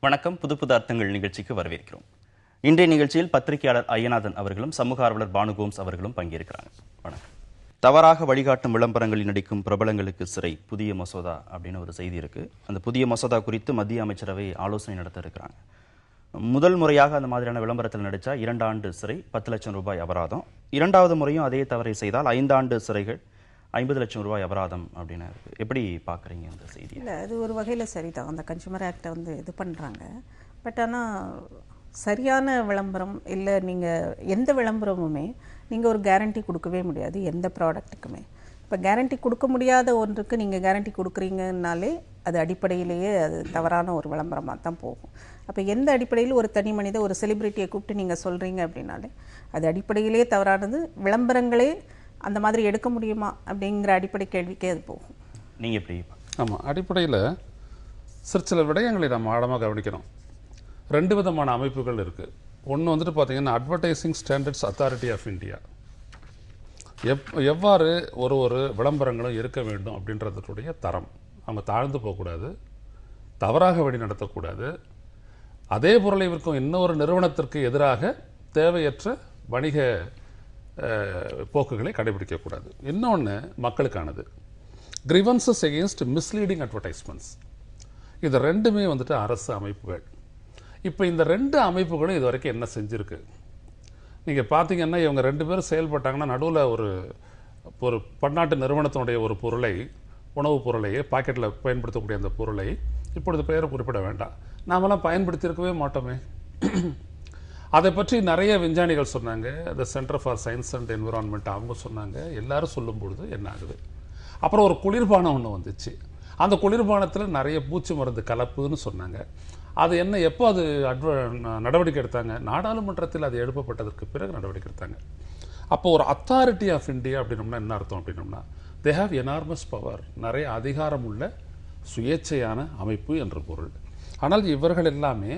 வணக்கம். புது புது அர்த்தங்கள் நிகழ்ச்சிக்கு வரவேற்கிறோம். இன்றைய நிகழ்ச்சியில் பத்திரிகையாளர் ஐயநாதன் அவர்களும் சமூக ஆர்வலர் பானு கோம்ஸ் அவர்களும் பங்கேற்கிறாங்க. வணக்கம். தவறாக வழிகாட்டும் விளம்பரங்களில் நடிக்கும் பிரபலங்களுக்கு சிறை, புதிய மசோதா அப்படின்னு ஒரு செய்தி இருக்கு. அந்த புதிய மசோதா குறித்து மத்திய அமைச்சரவை ஆலோசனை நடத்த இருக்கிறாங்க. முதல் முறையாக அந்த மாதிரியான விளம்பரத்தில் நடிச்சா 2 ஆண்டு சிறை, 10 லட்சம் ரூபாய் அபராதம். 2வது முறையும் அதே தவறை செய்தால் 5 ஆண்டு சிறைகள், 50 லட்சம் ரூபாய் அபராதம் அப்படின்னு இருக்கு. எப்படி பார்க்குறீங்க இந்த செய்தி? இல்லை, அது ஒரு வகையில் சரிதான். அந்த கன்சூமர் ஆக்டை இது பண்ணுறாங்க. பட் ஆனால் சரியான விளம்பரம் இல்லை, நீங்கள் எந்த விளம்பரமுமே நீங்கள் ஒரு கேரண்டி கொடுக்கவே முடியாது எந்த ப்ராடக்ட்டுக்குமே. இப்போ கேரண்டி கொடுக்க முடியாத ஒன்றுக்கு நீங்கள் கேரண்டி கொடுக்குறீங்கன்னாலே அது அடிப்படையிலேயே அது தவறான ஒரு விளம்பரமாக தான் போகும். அப்போ எந்த அடிப்படையில் ஒரு தனி மனித ஒரு செலிப்ரிட்டியை கூப்பிட்டு நீங்கள் சொல்கிறீங்க அப்படின்னாலே அது அடிப்படையிலேயே தவறானது. விளம்பரங்களே அந்த மாதிரி எடுக்க முடியுமா அப்படிங்கிற அடிப்படை கேள்விக்கே அது போகும். நீங்கள் எப்படி? ஆமாம், அடிப்படையில் சில விடயங்களை நம்ம ஆழமாக கவனிக்கணும். 2 விதமான அமைப்புகள் இருக்குது. ஒன்று பார்த்தீங்கன்னா advertising standards authority of India. எவ்வாறு ஒரு விளம்பரங்களும் இருக்க வேண்டும் அப்படின்றதுடைய தரம். அவங்க தாழ்ந்து போகக்கூடாது, தவறாக வழி நடத்தக்கூடாது, அதே பொருளை விற்கும் இன்னொரு நிறுவனத்திற்கு எதிராக தேவையற்ற வணிக போக்குகளை கடைபிடிக்கக்கூடாது. இன்னொன்று மக்களுக்கானது, கிரிவன்சஸ் எகெயின்ஸ்ட் மிஸ்லீடிங் அட்வர்டைஸ்மெண்ட்ஸ். இது 2மே அரசு அமைப்புகள். இப்போ இந்த 2 அமைப்புகளும் இது வரைக்கும் என்ன செஞ்சுருக்கு நீங்கள் பார்த்தீங்கன்னா, இவங்க 2 பேரும் செயல்பட்டாங்கன்னா நடுவில் ஒரு பன்னாட்டு நிறுவனத்தினுடைய ஒரு பொருளை, உணவுப் பொருளையே பாக்கெட்டில் பயன்படுத்தக்கூடிய அந்த பொருளை, இப்பொழுது பெயரை குறிப்பிட வேண்டாம், நாமெல்லாம் பயன்படுத்தியிருக்கவே மாட்டோமே. அதை பற்றி நிறைய விஞ்ஞானிகள் சொன்னாங்க. The centre for science and environment அவங்க சொன்னாங்க. எல்லாரும் சொல்லும் பொழுது என்ன ஆகுது, அப்புறம் ஒரு குளிர்பானம் ஒன்று வந்துச்சு. அந்த குளிர்பானத்தில் நிறைய பூச்சி மருந்து கலப்புன்னு சொன்னாங்க. அது என்ன, எப்போ அது நடவடிக்கை எடுத்தாங்க? நாடாளுமன்றத்தில் அது எழுப்பப்பட்டதற்கு பிறகு நடவடிக்கை எடுத்தாங்க. அப்போ ஒரு அத்தாரிட்டி ஆஃப் இந்தியா அப்படின்னோம்னா என்ன அர்த்தம் அப்படின்னோம்னா, தே ஹாவ் எனார்மஸ் பவர், நிறைய அதிகாரம் உள்ள சுயேட்சையான அமைப்பு என்று பொருள். ஆனால் இவர்கள் எல்லாமே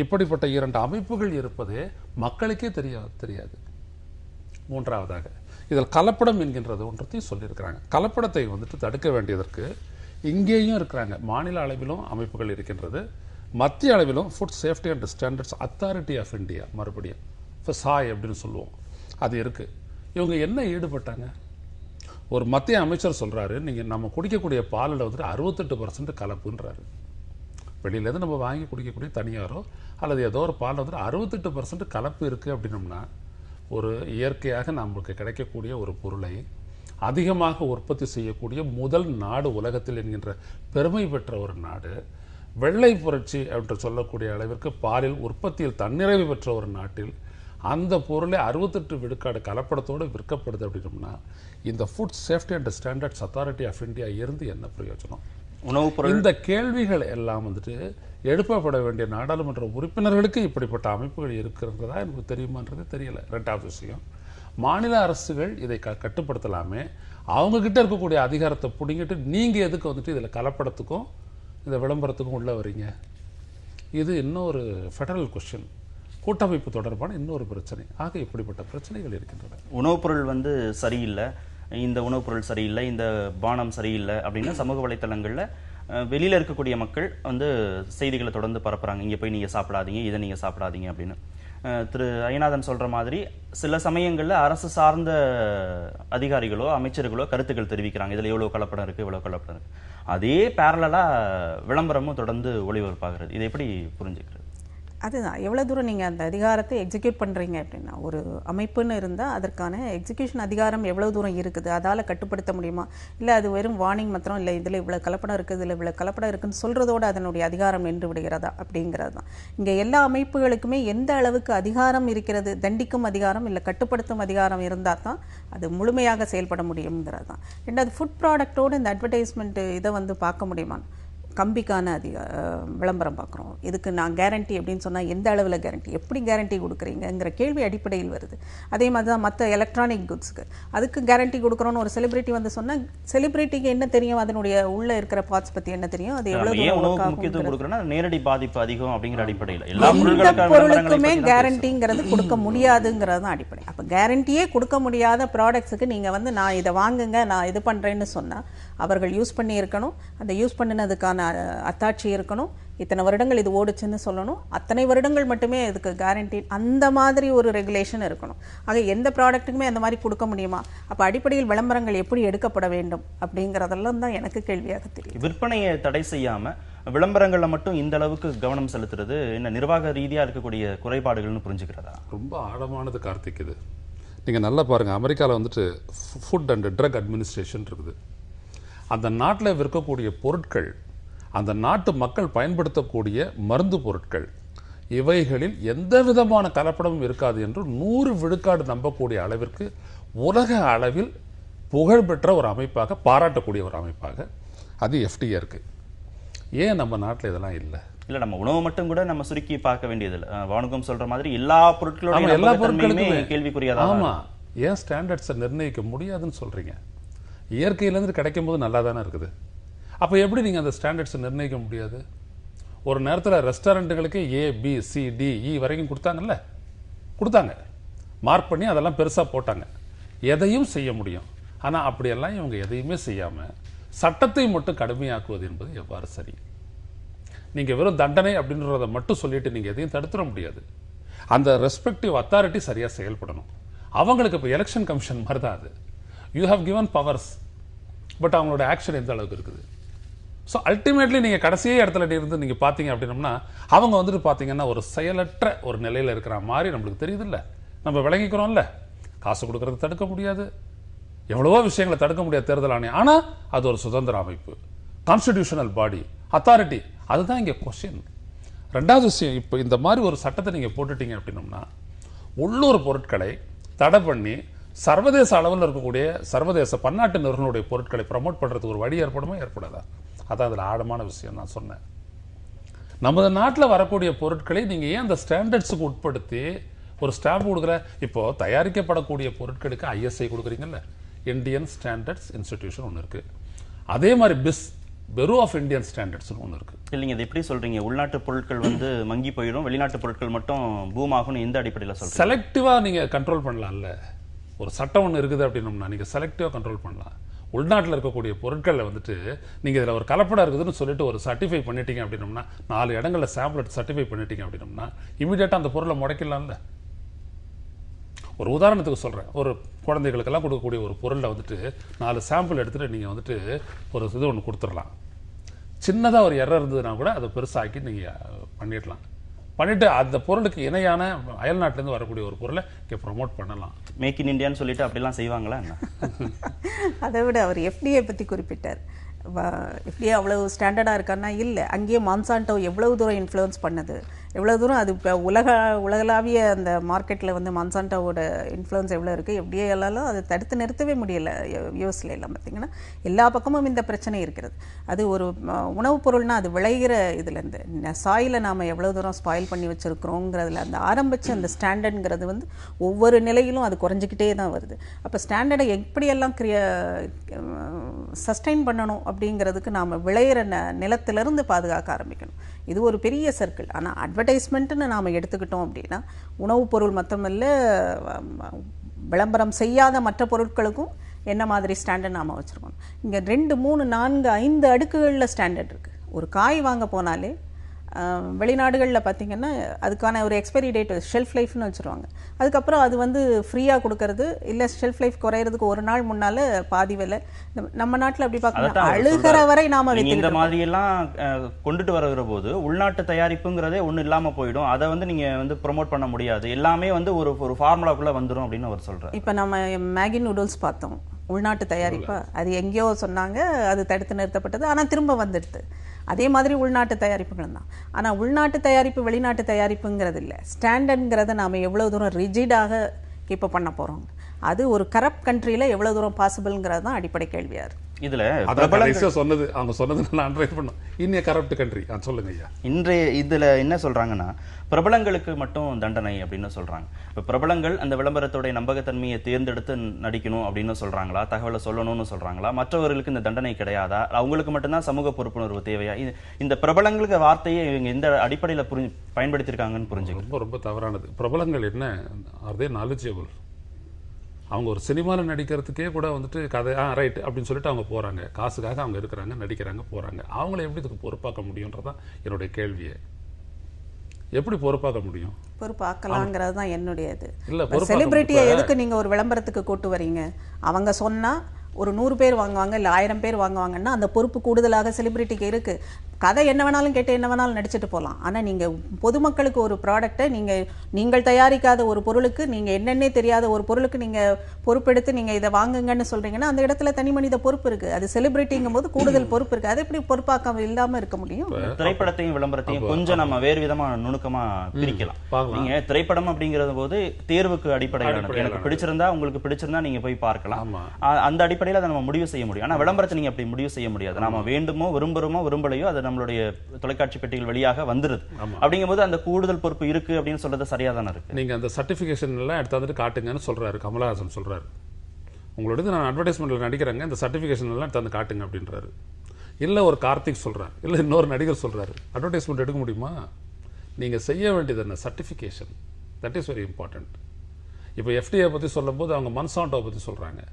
இப்படிப்பட்ட 2 அமைப்புகள் இருப்பதே மக்களுக்கே தெரியாது. மூன்றாவதாக இதில் கலப்படம் என்கின்றது ஒன்றத்தையும் சொல்லியிருக்கிறாங்க. கலப்படத்தை தடுக்க வேண்டியதற்கு இங்கேயும் இருக்கிறாங்க. மாநில அளவிலும் அமைப்புகள் இருக்கின்றது, மத்திய அளவிலும் food safety and standards authority of India, மறுபடியும் ஃபிசாய் அப்படின்னு சொல்லுவோம், அது இருக்கு. இவங்க என்ன ஈடுபட்டாங்க? ஒரு மத்திய அமைச்சர் சொல்றாரு, நீங்க நம்ம குடிக்கக்கூடிய பாலில் 68% கலப்புன்றாரு. வெளியிலேருந்து நம்ம வாங்கி குடிக்கக்கூடிய தனியாரோ அல்லது ஏதோ ஒரு பாலில் 68% கலப்பு இருக்குது அப்படின்னோம்னா, ஒரு இயற்கையாக நமக்கு கிடைக்கக்கூடிய ஒரு பொருளை அதிகமாக உற்பத்தி செய்யக்கூடிய முதல் நாடு உலகத்தில் என்கின்ற பெருமை பெற்ற ஒரு நாடு, வெள்ளை புரட்சி என்று சொல்லக்கூடிய அளவிற்கு பாலில் உற்பத்தியில் தன்னிறைவு பெற்ற ஒரு நாட்டில் அந்த பொருளை 68 விழுக்காடு கலப்படத்தோடு விற்கப்படுது அப்படின்னோம்னா, இந்த food safety and standards authority of India இருந்து என்ன பிரயோஜனம்? இந்த கேள்விகள் எல்லாம் எழுப்பப்பட வேண்டிய நாடாளுமன்ற உறுப்பினர்களுக்கு இப்படிப்பட்ட அமைப்புகள் இருக்கிறதா எனக்கு தெரியுமான்றது தெரியல. 2வது விஷயம், மாநில அரசுகள் இதை கட்டுப்படுத்தலாமே, அவங்க கிட்ட இருக்கக்கூடிய அதிகாரத்தை பிடிங்கிட்டு நீங்க எதுக்கு இதுல கலப்படத்துக்கும் இந்த விளம்பரத்துக்கும் உள்ள வரீங்க? இது இன்னொரு ஃபெடரல் கொஸ்டின், கூட்டமைப்பு தொடர்பான இன்னொரு பிரச்சனை. ஆக இப்படிப்பட்ட பிரச்சனைகள் இருக்கின்றன. உணவுப் பொருள் சரியில்லை, இந்த உணவுப் பொருள் சரியில்லை, இந்த பானம் சரியில்லை அப்படின்னு சமூக வலைத்தளங்களில் வெளியில் இருக்கக்கூடிய மக்கள் செய்திகளை தொடர்ந்து பரப்புறாங்க. இங்கே போய் நீங்கள் சாப்பிடாதீங்க, இதை நீங்கள் சாப்பிடாதீங்க அப்படின்னு. திரு ஐயநாதன் சொல்கிற மாதிரி சில சமயங்களில் அரசு சார்ந்த அதிகாரிகளோ அமைச்சர்களோ கருத்துக்கள் தெரிவிக்கிறாங்க, இதில் எவ்வளோ கலப்படம் இருக்குது, இவ்வளோ கலப்படம் இருக்குது. அதே பேரலாக விளம்பரமும் தொடர்ந்து ஒளிபரப்பாகிறது. இதை எப்படி புரிஞ்சுக்கிறது? அதுதான், எவ்வளோ தூரம் நீங்கள் அந்த அதிகாரத்தை எக்ஸிக்யூட் பண்ணுறீங்க அப்படின்னா, ஒரு அமைப்புன்னு இருந்தால் அதற்கான எக்ஸிக்யூஷன் அதிகாரம் எவ்வளோ தூரம் இருக்குது, அதால் கட்டுப்படுத்த முடியுமா? இல்லை அது வெறும் வார்னிங் மாத்திரம், இல்லை இதில் இவ்வளோ கலப்படம் இருக்குது, இதில் இவ்வளோ கலப்படம் இருக்குதுன்னு சொல்கிறதோடு அதனுடைய அதிகாரம் நின்று விடுகிறதா அப்படிங்கிறது தான். இங்கே எல்லா அமைப்புகளுக்குமே எந்த அளவுக்கு அதிகாரம் இருக்கிறது, தண்டிக்கும் அதிகாரம் இல்லை கட்டுப்படுத்தும் அதிகாரம் இருந்தால் தான் அது முழுமையாக செயல்பட முடியுங்கிறது தான். 2வது, ஃபுட் ப்ராடக்டோடு இந்த அட்வர்டைஸ்மெண்ட்டு இதை பார்க்க முடியுமா? கம்பிக்கான விளம்பரம் பார்க்குறோம், இதுக்கு நான் கேரண்டி அப்படின்னு சொன்னால் எந்த அளவில் கேரண்டி, எப்படி கேரண்டி கொடுக்குறீங்கிற கேள்வி அடிப்படையில் வருது. அதே மாதிரி தான் மற்ற எலக்ட்ரானிக் குட்ஸுக்கு அதுக்கு கேரண்டி கொடுக்குறோன்னு ஒரு செலிபிரிட்டி சொன்னால் செலிபிரிட்டிக்கு என்ன தெரியும், அதனுடைய உள்ளே இருக்கிற பார்ட்ஸ் பற்றி என்ன தெரியும், அது எவ்வளோ நேரடி பாதிப்பு அதிகம் அப்படிங்கிற அடிப்படையில் எந்த பொருளுக்குமே கேரண்டிங்கிறது கொடுக்க முடியாதுங்கிறது தான் அடிப்படை. அப்போ கேரண்டியே கொடுக்க முடியாத ப்ராடக்ட்ஸுக்கு நீங்கள் நான் இதை வாங்குங்க, நான் இது பண்ணுறேன்னு சொன்னால் அவர்கள் யூஸ் பண்ணி இருக்கணும், அந்த யூஸ் பண்ணினதுக்கான அத்தாட்சி இருக்கணும், இத்தனை வருடங்கள் இது ஓடுச்சுன்னு சொல்லணும், அத்தனை வருடங்கள் மட்டுமே இதுக்கு கேரண்டி, அந்த மாதிரி ஒரு ரெகுலேஷன் இருக்கணும். ஆக எந்த ப்ராடக்ட்டுக்குமே அந்த மாதிரி கொடுக்க முடியுமா? அப்போ அடிப்படையில் விளம்பரங்கள் எப்படி எடுக்கப்பட வேண்டும் அப்படிங்கிறதெல்லாம் தான் எனக்கு கேள்வியாக தெரியும். விற்பனையை தடை செய்யாம விளம்பரங்கள்ல மட்டும் இந்த அளவுக்கு கவனம் செலுத்துறது என்ன நிர்வாக ரீதியா இருக்கக்கூடிய குறைபாடுகள்னு புரிஞ்சுக்கிறதா? ரொம்ப ஆழமானது கார்த்திக். இது நீங்கள் நல்லா பாருங்கள், அமெரிக்காவில் வந்துட்டு ஃபுட் அண்ட் ட்ரக் அட்மினிஸ்ட்ரேஷன் இருக்குது. அந்த நாட்டில் விற்கக்கூடிய பொருட்கள், அந்த நாட்டு மக்கள் பயன்படுத்தக்கூடிய மருந்து பொருட்கள், இவைகளில் எந்த விதமான கலப்படமும் இருக்காது என்று 100 விழுக்காடு நம்பக்கூடிய அளவிற்கு உலக அளவில் புகழ்பெற்ற ஒரு அமைப்பாக, பாராட்டக்கூடிய ஒரு அமைப்பாக அது FDA இருக்கு. ஏன் நம்ம நாட்டில் இதெல்லாம் இல்லை? இல்ல நம்ம உணவு மட்டும் கூட நம்ம சுருக்கி பார்க்க வேண்டியது இல்லை. வானுகம் சொல்ற மாதிரி எல்லா பொருட்களோட எல்லா பொருட்களுமே கேள்விக்குரியதா? ஆமா, ஏன் ஸ்டாண்டர்ட்ஸை நிர்ணயிக்க முடியாதுன்னு சொல்றீங்க? இயற்கையிலேருந்து கிடைக்கும் போது நல்லா தானே இருக்குது. அப்போ எப்படி நீங்கள் அந்த ஸ்டாண்டர்ட்ஸை நிர்ணயிக்க முடியாது? ஒரு நேரத்தில் ரெஸ்டாரண்ட்டுகளுக்கு ABCDE வரைக்கும் கொடுத்தாங்கல்ல, கொடுத்தாங்க, மார்க் பண்ணி அதெல்லாம் பெருசாக போட்டாங்க. எதையும் செய்ய முடியும். ஆனால் அப்படியெல்லாம் இவங்க எதையுமே செய்யாமல் சட்டத்தை மட்டும் கடுமையாக்குவது என்பது எவ்வாறு சரி? நீங்கள் வெறும் தண்டனை அப்படின்றத மட்டும் சொல்லிட்டு நீங்கள் எதையும் தடுத்துட முடியாது. அந்த ரெஸ்பெக்டிவ் அத்தாரிட்டி சரியாக செயல்படணும். அவங்களுக்கு இப்போ எலெக்ஷன் கமிஷன் மாதிரி தான் அது. You have given powers, but அவங்களோட ஆக்ஷன் எந்த அளவுக்கு இருக்குது? ஸோ அல்டிமேட்லி நீங்கள் கடைசியே இடத்துல இருந்து நீங்கள் பார்த்தீங்க அப்படின்னம்னா, அவங்க வந்துட்டு பார்த்தீங்கன்னா ஒரு செயலற்ற ஒரு நிலையில் இருக்கிற மாதிரி நம்மளுக்கு தெரியுது இல்லை? நம்ம விளங்கிக்கிறோம்ல, காசு கொடுக்கறது தடுக்க முடியாது, எவ்வளவோ விஷயங்களை தடுக்க முடியாது தேர்தல் ஆணையம். ஆனால் அது ஒரு சுதந்திர அமைப்பு, கான்ஸ்டிடியூஷனல் பாடி, அத்தாரிட்டி. அதுதான் இங்கே கொஸ்டின். ரெண்டாவது விஷயம், இப்போ இந்த மாதிரி ஒரு சட்டத்தை நீங்கள் போட்டுட்டீங்க அப்படின்னம்னா, உள்ளூர் பொருட்களை தடை பண்ணி சர்வதேச அளவில் இருக்கக்கூடிய சர்வதேச பன்னாட்டு நிறுவனங்களுடைய பொருட்களை ப்ரமோட் பண்ணுறதுக்கு ஒரு வழி ஏற்படுமா, ஏற்படாதா? அதான் அதில் ஆழமான விஷயம் நான் சொன்னேன். நமது நாட்டில் வரக்கூடிய பொருட்களை நீங்கள் ஏன் அந்த ஸ்டாண்டர்ட்ஸுக்கு உட்படுத்தி ஒரு ஸ்டாம்ப் கொடுக்குற? இப்போ தயாரிக்கப்படக்கூடிய பொருட்களுக்கு ISI கொடுக்குறீங்கல்ல, இந்தியன் ஸ்டாண்டர்ட்ஸ் இன்ஸ்டிடியூஷன் ஒன்று இருக்கு. அதே மாதிரி பெரோ ஆஃப் இந்தியன் ஸ்டாண்டர்ட்ஸ் ஒன்று இருக்கு. இல்லைங்க, இது எப்படி சொல்றீங்க? உள்நாட்டு பொருட்கள் வந்து மங்கி போயிடும், வெளிநாட்டு பொருட்கள் மட்டும் பூம் ஆகும்னு எந்த அடிப்படையில் சொல்றீங்க? செலக்டிவா நீங்க கண்ட்ரோல் பண்ணலாம்ல. ஒரு சட்டம் ஒன்று இருக்குது அப்படின்னம்னா நீங்க செலக்டிவா கண்ட்ரோல் பண்ணலாம். உள்நாட்டில் இருக்கக்கூடிய பொருட்களில் வந்துட்டு நீங்க இதில் ஒரு கலப்படம் இருக்குதுன்னு சொல்லிட்டு ஒரு சர்டிஃபை பண்ணிட்டீங்க அப்படின்னம்னா, 4 இடங்கள்ல சாம்பிள் சர்டிஃபை பண்ணிட்டீங்க அப்படின்னம்னா, இமீடியட்டா அந்த பொருளை முடக்கலாம்ல. ஒரு உதாரணத்துக்கு சொல்றேன், ஒரு குழந்தைகளுக்கெல்லாம் கொடுக்கக்கூடிய ஒரு பொருளை வந்துட்டு 4 சாம்பிள் எடுத்துட்டு நீங்க வந்துட்டு ஒரு இது ஒன்று கொடுத்துடலாம். சின்னதாக ஒரு எரர் இருந்ததுன்னா கூட அதை பெருசாக்கி நீங்கள் பண்ணிடலாம். பண்ணிட்டு அந்த பொருளுக்கு இணையான அயல்நாட்டிலேருந்து வரக்கூடிய ஒரு பொருளை இங்கே ப்ரொமோட் பண்ணலாம். மேக் இன் இந்தியான்னு சொல்லிட்டு அப்படிலாம் செய்வாங்களா என்ன? அதை விட அவர் FDA பற்றி குறிப்பிட்டார். FDA அவ்வளவு ஸ்டாண்டர்டாக இருக்கான்னா இல்லை. அங்கேயே மான்சான்டோ எவ்வளவு தூரம் இன்ஃப்ளூயன்ஸ் பண்ணுது, எவ்வளோ தூரம் அது இப்போ உலகளாவிய அந்த மார்க்கெட்டில் வந்து மான்சான்டோவோட இன்ஃப்ளூயன்ஸ் எவ்வளோ இருக்குது. எப்படியெல்லாம் அதை தடுத்து நிறுத்தவே முடியலை. யூஎஸ்ல எல்லாம் பார்த்திங்கன்னா எல்லா பக்கமும் இந்த பிரச்சனை இருக்கிறது. அது ஒரு உணவுப் பொருள்னா அது விளைகிற இதுலேருந்து சாயில நாம் எவ்வளோ தூரம் ஸ்பாயில் பண்ணி வச்சுருக்கிறோங்கிறதுல அந்த ஆரம்பித்த அந்த ஸ்டாண்டர்டுங்கிறது வந்து ஒவ்வொரு நிலையிலும் அது குறைஞ்சிக்கிட்டே தான் வருது. அப்போ ஸ்டாண்டர்டை எப்படியெல்லாம் சஸ்டெயின் பண்ணணும் அப்படிங்கிறதுக்கு நாம் விளையிற நிலத்திலிருந்து பாதுகாக்க ஆரம்பிக்கணும். இது ஒரு பெரிய சர்க்கிள். ஆனால் அட்வர்டைஸ்மெண்ட்டுன்னு நாம் எடுத்துக்கிட்டோம் அப்படின்னா உணவுப் பொருள் மட்டுமல்ல, விளம்பரம் செய்யாத மற்ற பொருட்களுக்கும் என்ன மாதிரி ஸ்டாண்டர்ட் நாம் வச்சுருக்கோம். இங்கே 2, 3, 4, 5 அடுக்குகளில் ஸ்டாண்டர்ட் இருக்குது. ஒரு காய் வாங்க போனாலே வெளிநாடுகளில் பார்த்திங்கன்னா அதுக்கான ஒரு எக்ஸ்பைரி டேட், ஷெல்ஃப் லைஃப்னு வச்சுருவாங்க. அதுக்கப்புறம் அது வந்து ஃப்ரீயாக கொடுக்கறது, இல்லை ஷெல்ஃப் லைஃப் குறையிறதுக்கு ஒரு நாள் முன்னால் பாதி விலை. நம்ம நாட்டில் அப்படி பார்க்கணும், அழுகிற வரை நாம் இந்த மாதிரியெல்லாம் கொண்டுட்டு வருகிற போது உள்நாட்டு தயாரிப்புங்கிறதே ஒன்றும் இல்லாமல் போயிடும். அதை வந்து நீங்கள் வந்து ப்ரொமோட் பண்ண முடியாது. எல்லாமே வந்து ஒரு ஃபார்முலாக்குள்ளே வந்துடும் அப்படின்னு அவர் சொல்கிறார். இப்போ நம்ம மேகி நூடுல்ஸ் பார்த்தோம், உள்நாட்டு தயாரிப்பா? அது எங்கேயோ சொன்னாங்க, அது தடுத்து நிறுத்தப்பட்டது, ஆனால் திரும்ப வந்துடுது. அதே மாதிரி உள்நாட்டு தயாரிப்புகள் தான். ஆனால் உள்நாட்டு தயாரிப்பு வெளிநாட்டு தயாரிப்புங்கிறது இல்லை. ஸ்டாண்டர்ட்ங்கிறத நாம் எவ்வளோ தூரம் ரிஜிடாக கீப் பண்ண போகிறோம், அது ஒரு கரப்ட் கண்ட்ரியில் எவ்வளோ தூரம் பாசிபிள்ங்கிறது தான் அடிப்படை கேள்வியாக இருக்குது. சொன்னது அவங்க சொன்னது நான் அண்டர்லைன் பண்ணோம். இன்னைய கரப்ட் கண்ட்ரி சொல்லுங்க ஐயா. இன்றைய இதுல என்ன சொல்றாங்கன்னா, பிரபலங்களுக்கு மட்டும் தண்டனை அப்படின்னு சொல்றாங்க. இப்ப பிரபலங்கள் அந்த விளம்பரத்தோட நம்பகத்தன்மையை தேர்ந்தெடுத்து நடிக்கணும் அப்படின்னு சொல்றாங்களா, தகவலை சொல்லணும்னு சொல்றாங்களா, மற்றவர்களுக்கு இந்த தண்டனை கிடையாதா, அவங்களுக்கு மட்டும்தான் சமூக பொறுப்புணர்வு தேவையா? இந்த பிரபலங்களுக்கு வார்த்தையை இவங்க எந்த அடிப்படையில் பயன்படுத்தியிருக்காங்கன்னு புரிஞ்சுக்க ரொம்ப ரொம்ப தவறானது. பிரபலங்கள் என்ன, அதே நாலேஜபிள், அவங்க ஒரு சினிமாவில் நடிக்கிறதுக்கே கூட வந்துட்டு கதை ரைட் அப்படின்னு சொல்லிட்டு அவங்க போகிறாங்க, காசுக்காக அவங்க இருக்கிறாங்க, நடிக்கிறாங்க, போகிறாங்க. அவங்கள எப்படி இதுக்கு பொறுப்பாக்க முடியுன்றதான் என்னுடைய கேள்வியே. எப்படி பொறுப்பாக்க முடியும்? பொறுப்பாக்கலாங்கிறது தான் என்னுடைய இது. இல்லை, செலிபிரிட்டியை எதுக்கு நீங்கள் ஒரு விளம்பரத்துக்கு கூட்டு வரீங்க? அவங்க சொன்னால் ஒரு 100 பேர் வாங்குவாங்க, இல்லை 1000 பேர் வாங்குவாங்கன்னா அந்த பொறுப்பு கூடுதலாக செலிபிரிட்டிக்கு இருக்குது. கதை என்ன வேணாலும் கேட்டு என்ன வேணாலும் நடிச்சுட்டு போகலாம். ஆனால் நீங்கள் பொதுமக்களுக்கு ஒரு ப்ராடக்டை நீங்கள் தயாரிக்காத ஒரு பொருளுக்கு, நீங்கள் என்னென்னே தெரியாத ஒரு பொருளுக்கு நீங்கள் பொறுப்பெடுத்து நீங்கள் இதை வாங்குங்கன்னு சொல்கிறீங்கன்னா அந்த இடத்துல தனி மனித பொறுப்பு இருக்குது. அது செலிபிரிட்டிங்கும் போது கூடுதல் பொறுப்பு இருக்குது. அது எப்படி பொறுப்பாக்க இல்லாமல் இருக்க முடியும்? திரைப்படத்தையும் விளம்பரத்தையும் கொஞ்சம் நம்ம வேறு விதமாக நுணுக்கமாக பிரிக்கலாம். நீங்க திரைப்படம் அப்படிங்கிறது போது தேர்வுக்கு அடிப்படையிலானது. எனக்கு பிடிச்சிருந்தா, உங்களுக்கு பிடிச்சிருந்தா நீங்க போய் பார்க்கலாம். அந்த அடிப்படையில் அதை நம்ம முடிவு செய்ய முடியும். ஆனா விளம்பரத்தை நீங்க அப்படி முடிவு செய்ய முடியாது. நாம வேண்டுமோ விரும்புறோமோ விரும்பலையோ அது நம்மளுடைய தொலைக்காட்சி பெட்டிகள் வழியாக வந்துருது. அப்படிங்கும்போது அந்த கூடுதல் பொறுப்பு இருக்கு அப்படின்னு சொல்றது சரியா தானே இருக்கு. நீங்க அந்த சர்டிபிகேஷன் எல்லாம் எடுத்து வந்துட்டு காட்டுங்கன்னு சொல்றாரு கமலஹாசன். சொல்றாரு, உங்களோட நான் அட்வர்டைஸ்மெண்ட்ல நடிக்கிறேங்க, இந்த சர்டிபிகேஷன் எல்லாம் எடுத்து வந்து காட்டுங்க அப்படின்றாரு. இல்ல ஒரு கார்த்திக் சொல்றாரு, இல்ல இன்னொரு நடிகர் சொல்றாரு, அட்வர்டைஸ்மெண்ட் எடுக்க முடியுமா? நீங்க செய்ய வேண்டியது என்ன? Certification. That is very important. இப்போ எஃப்டிஏ பத்தி சொல்லும் போது அவங்க மன்சாண்டோ பத்தி சொல்றாங்க.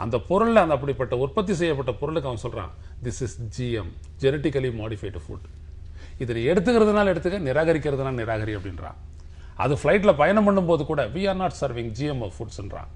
அந்த பொருள், அந்த அப்படிப்பட்ட உற்பத்தி செய்யப்பட்ட பொருளுக்கு அவன் சொல்றான், this is GM, genetically modified food. இதை எடுத்துக்கிறதுனால எடுத்துக்க, நிராகரிக்கிறதுனால நிராகரி அப்படின்றான். அது ஃபிளைட்ல பயணம் பண்ணும்போது கூட we are not serving GMO foodsன்றான்.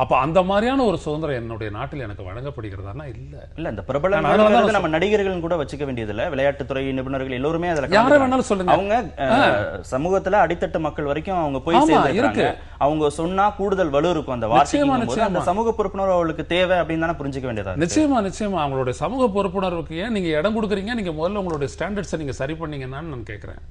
அப்ப அந்த மாதிரியான ஒரு சுதந்திரம் என்னுடைய நாட்டில் எனக்கு வழங்கப்படுகிறதா? இல்ல. இந்த பிரபலங்கள் நம்ம நடிகர்கள் கூட வச்சுக்க வேண்டியது இல்ல. விளையாட்டுத்துறை நிபுணர்கள் எல்லோருமே அதுல யாரை வேணாலும் சொல்லுங்க. அவங்க சமூகத்துல அடித்தட்டு மக்கள் வரைக்கும் அவங்க போய் சேர்ந்திருக்காங்க. அவங்க சொன்னா கூடுதல் வலு இருக்கும் அந்த வார்த்தைக்கு. அந்த சமூக பொறுப்புணர்வு அவங்களுக்கு தேவை அப்படின்னு தானே புரிஞ்சுக்க வேண்டியதா? நிச்சயமா அவங்களுடைய சமூக பொறுப்புணர்வுக்கு ஏன் நீங்க இடம் கொடுக்குறீங்க? நீங்க முதல்ல உங்களுடைய ஸ்டாண்டர்ட்ஸை நீங்க சரி பண்ணீங்கன்னு நான் கேட்கிறேன்.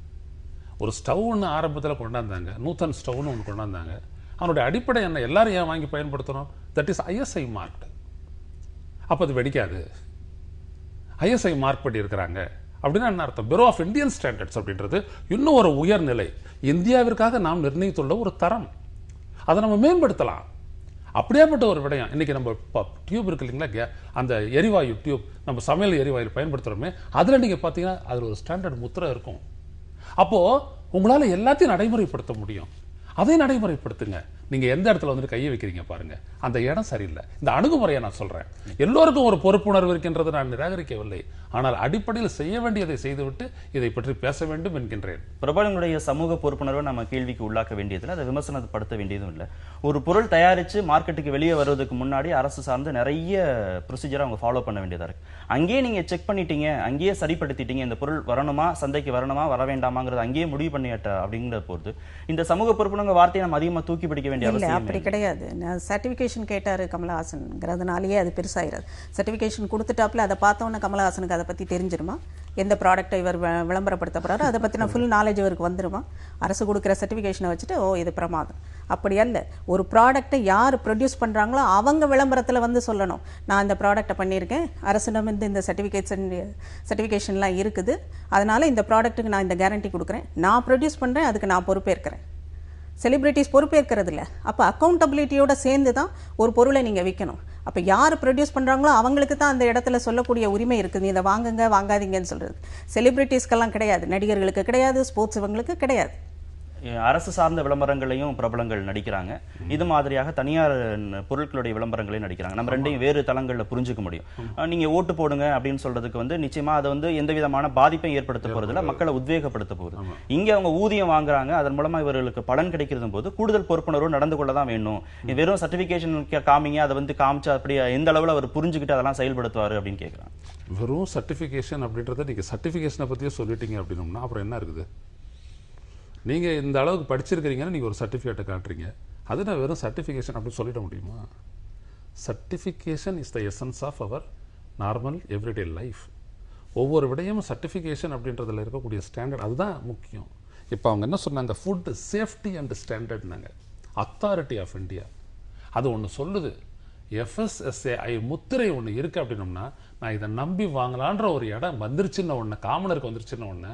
ஒரு ஸ்டவ் ஒன்று ஆரம்பத்தில் கொண்டாந்தாங்க, நூத்தன் ஸ்டவ்னு ஒன்று கொண்டாந்தாங்க. அவனுடைய அடிப்படை என்ன? எல்லாரும் ஏன் வாங்கி பயன்படுத்தணும்? That is ISI mark. அப்ப அது வெடிக்காது. ISI மார்க் பண்ணி இருக்கிறாங்க அப்படின்னா என்ன அர்த்தம்? பியூரோ ஆஃப் இந்தியன் ஸ்டாண்டர்ட்ஸ் அப்படின்றது இன்னும் ஒரு உயர்நிலை. இந்தியாவிற்காக நாம் நிர்ணயித்துள்ள ஒரு தரம். அதை நம்ம மேம்படுத்தலாம். அப்படியாப்பட்ட ஒரு விடயம். இன்னைக்கு நம்ம டியூப் இருக்கு இல்லைங்களா, அந்த எரிவாயு டியூப், நம்ம சமையல் எரிவாயு பயன்படுத்துறோமே, அதுல நீங்க பாத்தீங்கன்னா அதுல ஒரு ஸ்டாண்டர்ட் முத்திரை இருக்கும். அப்போ உங்களால எல்லாத்தையும் நடைமுறைப்படுத்த முடியும். அதை நடைமுறைப்படுத்துங்க. நீங்க எந்த இடத்துல வந்துட்டு கையை வைக்கிறீங்க பாருங்க, அந்த இடம் சரியில்லை. இந்த அணுகுமுறையை நான் சொல்றேன். எல்லோருக்கும் ஒரு பொறுப்புணர்வு இருக்கின்றது நான் நிராகரிக்கவில்லை. ஆனால் அடிப்படையில் செய்ய வேண்டியதை செய்துவிட்டு இதை பற்றி பேச வேண்டும் என்கின்றேன். பிரபலங்களுடைய சமூக பொறுப்புணர்வை நம்ம கேள்விக்கு உள்ளாக்க வேண்டியதில்லை, அதை விமர்சனப்படுத்த வேண்டியதும் இல்லை. ஒரு பொருள் தயாரிச்சு மார்க்கெட்டுக்கு வெளியே வருவதற்கு முன்னாடி அரசு சார்ந்து நிறைய ப்ரொசீஜரை அவங்க ஃபாலோ பண்ண வேண்டியதா இருக்கு. அங்கேயே நீங்க செக் பண்ணிட்டீங்க, அங்கேயே சரிப்படுத்திட்டீங்க, இந்த பொருள் வரணுமா, சந்தைக்கு வரணுமா, வர வேண்டாமாங்கிறது அங்கேயே முடிவு பண்ணிட்ட அப்படிங்கிற போது இந்த சமூக பொறுப்புணர்வு வார்த்தையை நம்ம அதிகமாக தூக்கி பிடிக்க வேண்டிய அவசியம் அப்படி கிடையாது. சர்டிஃபிகேஷன் கேட்டாரு கமலஹாசன்ங்கிறதுனாலேயே அது பெருசாயிராது. சர்டிஃபிகேஷன் கொடுத்துட்டாப்புல அதை பார்த்தோன்னே கமலஹாசனுக்கு அதை பற்றி தெரிஞ்சிருமா? எந்த ப்ராடக்டை இவர் விளம்பரப்படுத்த போறாரு அதை பற்றின ஃபுல் நாலேஜ் இவருக்கு வந்துருமா? அரசு கொடுக்குற சர்டிஃபிகேஷனை வச்சுட்டு இது பிரமாதம் அப்படி அல்ல. ஒரு ப்ராடக்டை யார் ப்ரொடியூஸ் பண்ணுறாங்களோ அவங்க விளம்பரத்தில் வந்து சொல்லணும், நான் இந்த ப்ராடக்டை பண்ணியிருக்கேன், அரசிடம் இந்த சர்டிஃபிகேஷன்லாம் இருக்குது, அதனால இந்த ப்ராடக்ட்டுக்கு நான் இந்த கேரண்டி கொடுக்குறேன், நான் ப்ரொடியூஸ் பண்ணுறேன், அதுக்கு நான் பொறுப்பேற்கிறேன். செலிபிரிட்டிஸ் பொறுப்பேற்கிறது இல்லை. அப்போ அக்கௌண்டபிலிட்டியோட சேர்ந்து தான் ஒரு பொருளை நீங்கள் விற்கணும். அப்போ யார் ப்ரொடியூஸ் பண்ணுறாங்களோ அவங்களுக்கு தான் அந்த இடத்துல சொல்லக்கூடிய உரிமை இருக்குது, இதை வாங்குங்க வாங்காதீங்கன்னு சொல்கிறது. செலிபிரிட்டிஸ்க்கெல்லாம் கிடையாது, நடிகர்களுக்கு கிடையாது, ஸ்போர்ட்ஸ் இவங்களுக்கு கிடையாது. அரசு சார்ந்த விளம்பரங்களையும் பிரபலங்கள் நடிக்கிறாங்க, இது மாதிரியாக தனியார் பொருட்களுடைய விளம்பரங்களையும் நடிக்கிறாங்க. நம்ம ரெண்டையும் வேறு தளங்களில் புரிஞ்சுக்க முடியும். நீங்க ஓட்டு போடுங்க அப்படின்னு சொல்றதுக்கு நிச்சயமா அதை எந்த விதமான பாதிப்பையும் ஏற்படுத்த போறதில்ல, மக்களை உத்வேகப்படுத்த போகுது. இங்க அவங்க ஊதியம் வாங்குறாங்க, அதன் மூலமா இவர்களுக்கு பலன் கிடைக்கிறது போது கூடுதல் பொறுப்புணர்வு நடந்து கொள்ளதான் வேணும். வெறும் சர்டிபிகேஷன் காமிங்க, அதை காமிச்சு அப்படி எந்த அளவில் அவர் புரிஞ்சுக்கிட்டு அதெல்லாம் செயல்படுத்துவாரு அப்படின்னு கேட்கிறாங்க. வெறும் சர்டிபிகேஷன் அப்படின்றத நீங்க சர்டிபிகேஷனை பத்தியே சொல்லிட்டீங்க அப்படின்னா அப்புறம் என்ன இருக்குது? நீங்கள் இந்த அளவுக்கு படிச்சிருக்கிறீங்கன்னு நீங்கள் ஒரு சர்டிஃபிகேட்டை காட்டுறீங்க, அது நான் வெறும் சர்டிஃபிகேஷன் அப்படின்னு சொல்லிட முடியுமா? Certification is the essence of our normal everyday life. ஒவ்வொரு விடையும் சர்டிஃபிகேஷன் அப்படின்றதுல இருக்கக்கூடிய ஸ்டாண்டர்ட் அதுதான் முக்கியம். இப்போ அவங்க என்ன சொன்னாங்க, ஃபுட் சேஃப்டி அண்ட் ஸ்டாண்டர்ட்னாங்க. அத்தாரிட்டி ஆஃப் இந்தியா அது ஒன்று சொல்லுது. FSSAI முத்திரை ஒன்று இருக்குது அப்படின்னோம்னா நான் இதை நம்பி வாங்கலான்ற ஒரு இடம் வந்துருச்சுன்னு ஒன்று, காமனருக்கு வந்துருச்சுன்னு ஒன்று,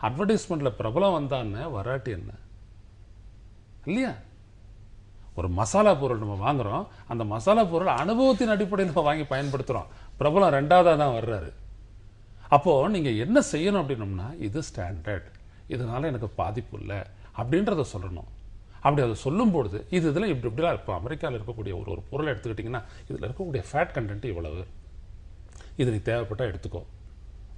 அட்வர்டைஸ்மெண்ட்ல பிரபலம் வந்தான்னு வராட்டி என்ன இல்லையா? ஒரு மசாலா பொருள் நம்ம வாங்குறோம், அந்த மசாலா பொருள் அனுபவத்தின் அடிப்படையில் நம்ம வாங்கி பயன்படுத்துறோம், பிரபலம் ரெண்டாவதா தான் வர்றாரு. அப்போ நீங்க என்ன செய்யணும் அப்படின்னோம்னா இது ஸ்டாண்டர்ட், இதனால எனக்கு பாதிப்பு இல்லை அப்படின்றத சொல்லணும். அப்படி அதை சொல்லும்பொழுது இதில் இப்படிலாம் இப்போ அமெரிக்காவில் இருக்கக்கூடிய ஒரு பொருளை எடுத்துக்கிட்டிங்கன்னா இதில் இருக்கக்கூடிய ஃபேட் கண்டென்ட் இவ்வளவு, இது நீ தேவைப்பட்டால் எடுத்துக்கோ,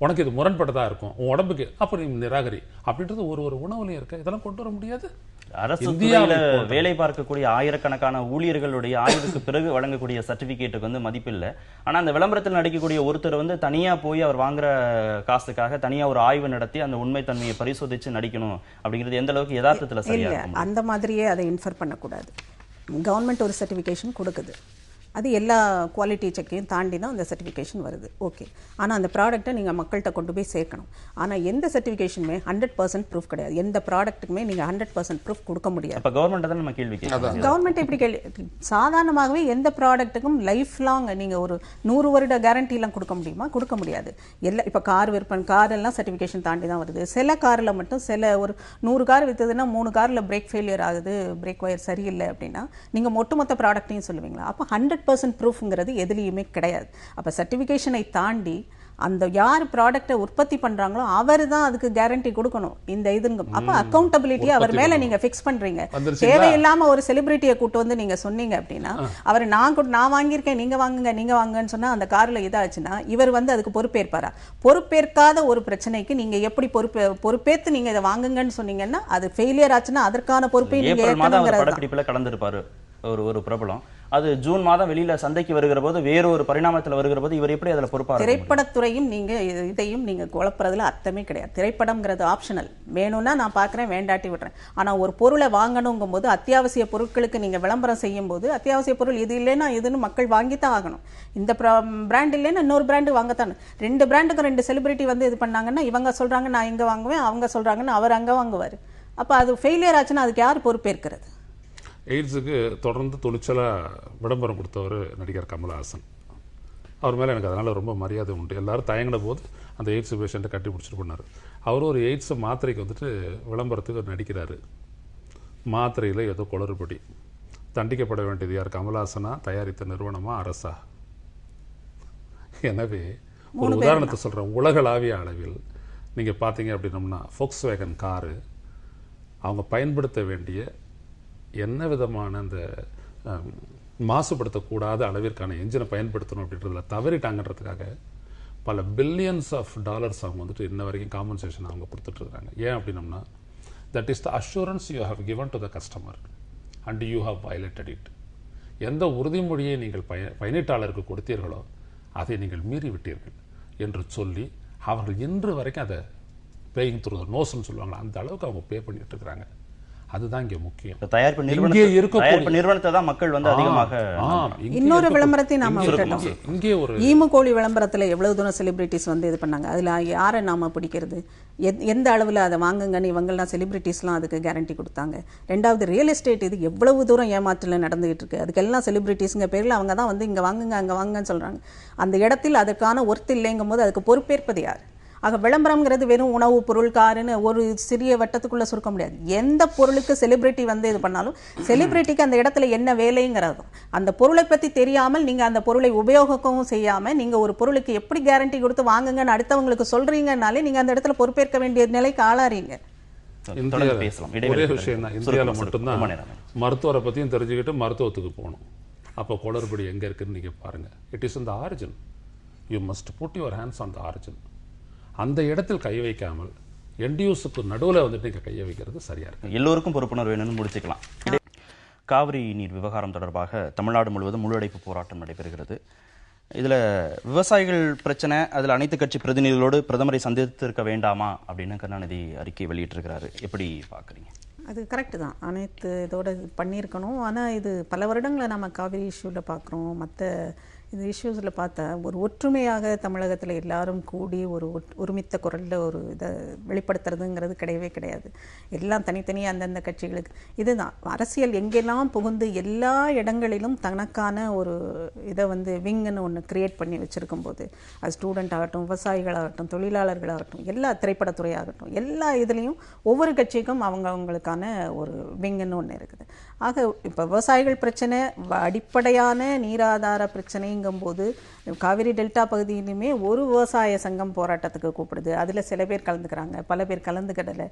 உனக்கு இது முரண்பட்டதாக இருக்கும் உன் உடம்புக்கு, அப்போ நீ நிராகரி அப்படின்றது ஒரு உணவுலையும் இருக்க. இதெல்லாம் கொண்டு வர முடியாது. அரசு துறையில வேலை பார்க்கக்கூடிய ஆயிரக்கணக்கான ஊழியர்களுடைய ஆய்வுக்கு பிறகு வழங்கக்கூடிய சர்டிபிகேட்டுக்கு வந்து மதிப்பில்லை. ஆனா அந்த விளம்பரத்தில் நடிக்கக்கூடிய ஒருத்தர் வந்து தனியா போய் அவர் வாங்குற காசுக்காக தனியா ஒரு ஆய்வு நடத்தி அந்த உண்மைத்தன்மையை பரிசோதிச்சு நடிக்கணும் அப்படிங்கிறது எந்த அளவுக்கு யதார்த்தத்துல சரியா இருக்கும்? அந்த மாதிரியே அதை இன்ஃபர் பண்ணக்கூடாது. கவர்மெண்ட் ஒரு சர்டிஃபிகேஷன் கொடுக்குது, அது எல்லா குவாலிட்டி செக்கையும் தாண்டி தான் அந்த சர்டிஃபிகேஷன் வருது. ஓகே, ஆனால் அந்த ப்ராடக்ட்டை நீங்கள் மக்கள்கிட்ட கொண்டு போய் சேர்க்கணும். ஆனால் எந்த சர்டிஃபிகேஷனுமே 100% ப்ரூஃப் கிடையாது. எந்த ப்ராடக்ட்டுக்குமே நீங்கள் 100% ப்ரூஃப் கொடுக்க முடியாது. இப்போ கவர்மெண்ட் தான் நம்ம கேள்வி கேட்கலாம். கவர்மெண்ட் எப்படி சாதாரணமாகவே எந்த ப்ராடக்ட்டுக்கும் லைஃப் லாங் நீங்கள் ஒரு 100 வருட கேரண்டிலாம் கொடுக்க முடியுமா? கொடுக்க முடியாது. இப்போ கார் காரெல்லாம் சர்டிஃபிகேஷன் தாண்டி தான் வருது. சில காரில் மட்டும் ஒரு 100 கார் விற்றுதுன்னா 3 காரில் பிரேக் ஃபெயிலியர் ஆகுது, பிரேக் ஒயர் சரியில்லை அப்படின்னா நீங்கள் ஒட்டுமொத்த ப்ராடக்ட்டையும் சொல்லுவீங்களா? அப்போ 100% ப்ரூஃப்ங்கிறது எதுலேயுமே கிடையாது. அப்போ சர்டிஃபிகேஷனை தாண்டி அந்த யார் ப்ராடக்ட்டை உற்பத்தி பண்றாங்களோ அவர் தான் அதுக்கு கேரண்டி கொடுக்கணும். இந்த இதுங்க அப்போ அக்கௌண்டபிலிட்டி அவர் மேல நீங்க ஃபிக்ஸ் பண்றீங்க. தேவையில்லாம ஒரு செலிபிரிட்டியை கூட்டு வந்து நீங்க சொன்னீங்க அப்படின்னா அவர் நான் வாங்கியிருக்கேன் நீங்க வாங்குங்கன்னு சொன்னா அந்த கார்ல இதாச்சுன்னா இவர் வந்து அதுக்கு பொறுப்பேற்பாரா? பொறுப்பேற்காத ஒரு பிரச்சனைக்கு நீங்க எப்படி பொறுப்பேற்று நீங்க இதை வாங்குங்கன்னு சொன்னீங்கன்னா அது ஃபெயிலியர் ஆச்சுன்னா அதற்கான பொறுப்பை நீங்க ஏற்கனவே கடந்திருப்பாரு ஒரு பிரபலம். அது ஜூன் மாதம் வெளியில சந்தைக்கு வருகிற போது வேறொரு பரிணாமத்தில் வருகிற போது இவர் எப்படி அதில் பொறுப்பாக? திரைப்படத்துறையும் நீங்க இதையும் நீங்க குழப்பறதுல அர்த்தமே கிடையாது. திரைப்படம்ங்கிறது ஆப்ஷனல், வேணும்னா நான் பார்க்குறேன், வேண்டாட்டி விடுறேன். ஆனால் ஒரு பொருளை வாங்கணுங்கும் போது அத்தியாவசிய பொருட்களுக்கு நீங்க விளம்பரம் செய்யும் போது அத்தியாவசிய பொருள் இது இல்லைன்னா இதுன்னு மக்கள் வாங்கித்தான் ஆகணும். இந்த பிராண்ட் இல்லைன்னா இன்னொரு பிராண்டு வாங்கத்தான். 2 பிராண்டுக்கு 2 செலிபிரிட்டி வந்து இது பண்ணாங்கன்னா இவங்க சொல்றாங்க நான் இங்க வாங்குவேன், அவங்க சொல்றாங்கன்னு அவர் அங்க வாங்குவார். அப்போ அது ஃபெயிலியர் ஆச்சுன்னா அதுக்கு யார் பொறுப்பேற்கிறது? எய்ட்ஸுக்கு தொடர்ந்து துணிச்சலாக விளம்பரம் கொடுத்தவர் நடிகர் கமலஹாசன். அவர் மேலே எனக்கு அதனால் ரொம்ப மரியாதை உண்டு. எல்லாரும் தயங்கின போது அந்த எய்ட்ஸ் பேஷண்ட்டை கட்டி பிடிச்சிட்டு பண்ணார். அவர் ஒரு எய்ட்ஸ் மாத்திரைக்கு வந்துட்டு விளம்பரத்துக்கு நடிக்கிறாரு. மாத்திரையில் ஏதோ குளறுபடி. தண்டிக்கப்பட வேண்டியது யார்? கமலஹாசனா, தயாரித்த நிறுவனமா, அரசா? எனவே ஒரு உதாரணத்தை சொல்கிறேன். உலகளாவிய அளவில் நீங்கள் பார்த்தீங்க அப்படின்னம்னா ஃபோக்ஸ்வேகன் காரு அவங்க பயன்படுத்த வேண்டிய என்ன விதமான அந்த மாசுபடுத்தக்கூடாத அளவிற்கான என்ஜினை பயன்படுத்தணும் அப்படின்றதுல தவறிட்டாங்கன்றதுக்காக பல பில்லியன்ஸ் ஆஃப் டாலர்ஸ் அவங்க வந்துட்டு இன்ன வரைக்கும் காம்பன்சேஷன் அவங்க கொடுத்துட்ருக்காங்க. ஏன் அப்படின்னம்னா that is the assurance you have given to the customer and you have violated it. எந்த உறுதிமொழியை நீங்கள் பயனீட்டாளருக்கு கொடுத்தீர்களோ அதை நீங்கள் மீறி விட்டீர்கள் என்று சொல்லி அவர்கள் இன்று வரைக்கும் அதை பேயிங் த்ரூ த நோஸ்ன்னு சொல்லுவாங்க, அந்த அளவுக்கு அவங்க பே பண்ணிட்டு இருக்கிறாங்க. அதுதான் இங்கே முக்கியம். தயாரிப்பு நிறுவனத்தை தான் மக்கள் வந்து அதிகமாக. இன்னொரு விளம்பரத்தை நாம விட்டுட்டோம். இங்கே ஒரு ஈமுகோழி விளம்பரத்தில் எவ்வளவு தூரம் செலிபிரிட்டிஸ் வந்து இது பண்ணாங்க. அதில் யாரை நாம பிடிக்கிறது? எந்த அளவில் அதை வாங்குங்கன்னு இவங்கெல்லாம் செலிபிரிட்டிஸ்லாம் அதுக்கு கேரண்டி கொடுத்தாங்க. 2வது ரியல் எஸ்டேட் இது எவ்வளவு தூரம் ஏமாற்றல நடந்துகிட்டு இருக்கு. அதுக்கெல்லாம் செலிபிரிட்டிஸ்ங்க பேரில் அவங்க தான் வந்து இங்கே வாங்குங்க அங்கே வாங்குங்கன்னு சொல்கிறாங்க. அந்த இடத்தில் அதற்கான ஒர்த்து இல்லைங்கும் போது அதுக்கு பொறுப்பேற்பது யார்? ஆக விளம்பரம்ங்கிறது வெறும் உணவு பொருள் காருன்னு ஒரு சிறிய வட்டத்துக்குள்ள சுருக்க முடியாது. எந்த பொருளுக்கு செலிபிரிட்டி வந்து இது பண்ணாலும் செலிபிரிட்டிக்கு அந்த இடத்துல என்ன வேலைங்கிறதும் அந்த பொருளை பற்றி தெரியாமல் நீங்கள் அந்த பொருளை உபயோகமும் செய்யாமல் நீங்கள் ஒரு பொருளுக்கு எப்படி கேரண்டி கொடுத்து வாங்குங்கன்னு அடுத்தவங்களுக்கு சொல்றீங்கன்னாலே நீங்கள் அந்த இடத்துல பொறுப்பேற்க வேண்டிய நிலைக்கு ஆளாறீங்க. ஒரே விஷயம் தான், இந்தியாவில் மட்டும்தான் மருத்துவரை பற்றியும் தெரிஞ்சுக்கிட்டு மருத்துவத்துக்கு போகணும். அப்போ குளறுபடி எங்கே இருக்குன்னு நீங்கள் பாருங்கள். It is in the origin. You must put your hands on the origin. அந்த இடத்தில் கை வைக்காமல் என்டியூஸுக்கு நடுவில் வந்துட்டு நீங்கள் கையை வைக்கிறது சரியா இருக்கு. எல்லோருக்கும் பொறுப்புணர்வு வேணும்னு முடிச்சுக்கலாம். காவிரி நீர் விவகாரம் தொடர்பாக தமிழ்நாடு முழுவதும் முழு அடைப்பு போராட்டம் நடைபெறுகிறது. இதில் விவசாயிகள் பிரச்சனை, அதில் அனைத்து கட்சி பிரதிநிதிகளோடு பிரதமரை சந்தித்திருக்க வேண்டாமா அப்படின்னு கருணாநிதி அறிக்கை வெளியிட்டிருக்கிறாரு. எப்படி பார்க்குறீங்க? அது கரெக்டு தான், அனைத்து இதோட பண்ணியிருக்கணும். ஆனால் இது பல வருடங்களை நம்ம காவிரி இஷ்யூவில் பார்க்குறோம். மற்ற இந்த இஷ்யூஸில் பார்த்தா ஒரு ஒற்றுமையாக தமிழகத்தில் எல்லாரும் கூடி ஒரு ஒருமித்த குரலில் ஒரு இதை வெளிப்படுத்துறதுங்கிறது கிடையவே கிடையாது. எல்லாம் தனித்தனியாக அந்தந்த கட்சிகளுக்கு இதுதான் அரசியல் எங்கெல்லாம் புகுந்து எல்லா இடங்களிலும் தனக்கான ஒரு இதை வந்து விங்குன்னு ஒன்று கிரியேட் பண்ணி வச்சுருக்கும் போது அது ஸ்டூடெண்ட் ஆகட்டும், விவசாயிகளாகட்டும், தொழிலாளர்களாகட்டும், எல்லா திரைப்படத்துறையாகட்டும், எல்லா இதுலேயும் ஒவ்வொரு கட்சிக்கும் அவங்களுக்கான ஒரு விங்குன்னு ஒன்று இருக்குது. ஆக இப்போ விவசாயிகள் பிரச்சனை அடிப்படையான நீராதார பிரச்சனைங்கும்போது காவிரி டெல்டா பகுதியிலுமே ஒரு விவசாய சங்கம் போராட்டத்துக்கு கூப்பிடுது. அதில் சில பேர் கலந்துக்கிறாங்க, பல பேர் கலந்துக்கிடலை.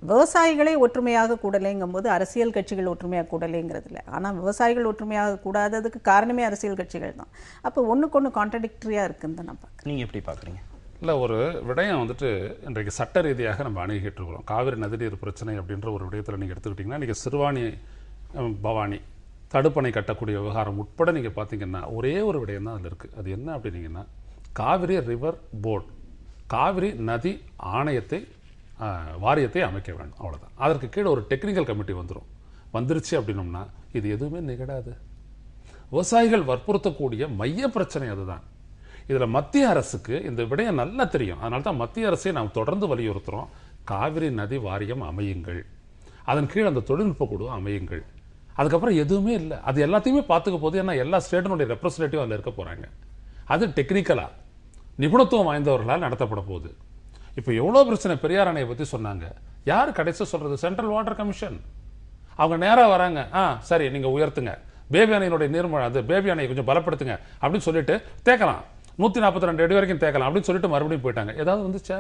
விவசாயிகளே ஒற்றுமையாக கூடலைங்கும் போது அரசியல் கட்சிகள் ஒற்றுமையாக கூடலைங்கிறது இல்லை. ஆனால் விவசாயிகள் ஒற்றுமையாக கூடாததுக்கு காரணமே அரசியல் கட்சிகள் தான். அப்போ ஒன்றுக்கு ஒன்று கான்ட்ரடிக்டரியாக இருக்குன்னு தான் நான் பார்க்குறேன். நீங்கள் எப்படி பார்க்குறீங்க? இல்லை, ஒரு விடயம் வந்துட்டு இன்றைக்கு சட்ட ரீதியாக நம்ம அணுகிட்டு இருக்கிறோம். காவிரி நதிநீர் பிரச்சனை அப்படின்ற ஒரு விடயத்தில் நீங்கள் எடுத்துக்கிட்டிங்கன்னா, இன்றைக்கி சிறுவாணி பவானி தடுப்பணை கட்டக்கூடிய விவகாரம் உட்பட நீங்கள் பார்த்தீங்கன்னா ஒரே ஒரு விடயம் தான் அதில் இருக்குது. அது என்ன அப்படின்னீங்கன்னா, காவிரி ரிவர் போர்டு, காவிரி நதி ஆணையத்தை வாரியத்தை அமைக்க வேண்டும், அவ்வளோதான். அதற்கு கீழே ஒரு டெக்னிக்கல் கமிட்டி வந்துருச்சு அப்படின்னோம்னா இது எதுவுமே நிகழாது. விவசாயிகள் வற்புறுத்தக்கூடிய மைய பிரச்சனை அதுதான். இதில் மத்திய அரசுக்கு இந்த விடயம் நல்லா தெரியும். அதனால தான் மத்திய அரசை நாம் தொடர்ந்து வலியுறுத்துகிறோம். காவிரி நதி வாரியம் அமையுங்கள், அதன் கீழ் அந்த தொழில்நுட்ப குழு அமையுங்கள். அதுக்கப்புறம் எதுவுமே இல்லை. அது எல்லாத்தையுமே பார்த்துக்க போது, ஏன்னா எல்லா ஸ்டேட்டினுடைய ரெப்ரஸன்டேட்டிவ் அதில் இருக்க போகிறாங்க. அது டெக்னிக்கலாக நிபுணத்துவம் வாய்ந்தவர்களால் நடத்தப்பட போகுது. இப்போ எவ்வளோ பிரச்சனை பெரியார் அணையை பற்றி சொன்னாங்க. யார் கடைசி சொல்றது? Central water commission. அவங்க நேராக வராங்க, சரி நீங்கள் உயர்த்துங்க, பேபி அணையினுடைய நீர்மழை, அது பேபி அணையை கொஞ்சம் பலப்படுத்துங்க அப்படின்னு சொல்லிட்டு தேக்கலாம், 142 அடி வரைக்கும் தேக்கலாம் அப்படின்னு சொல்லிட்டு மறுபடியும் போயிட்டாங்க. ஏதாவது வந்துச்சா?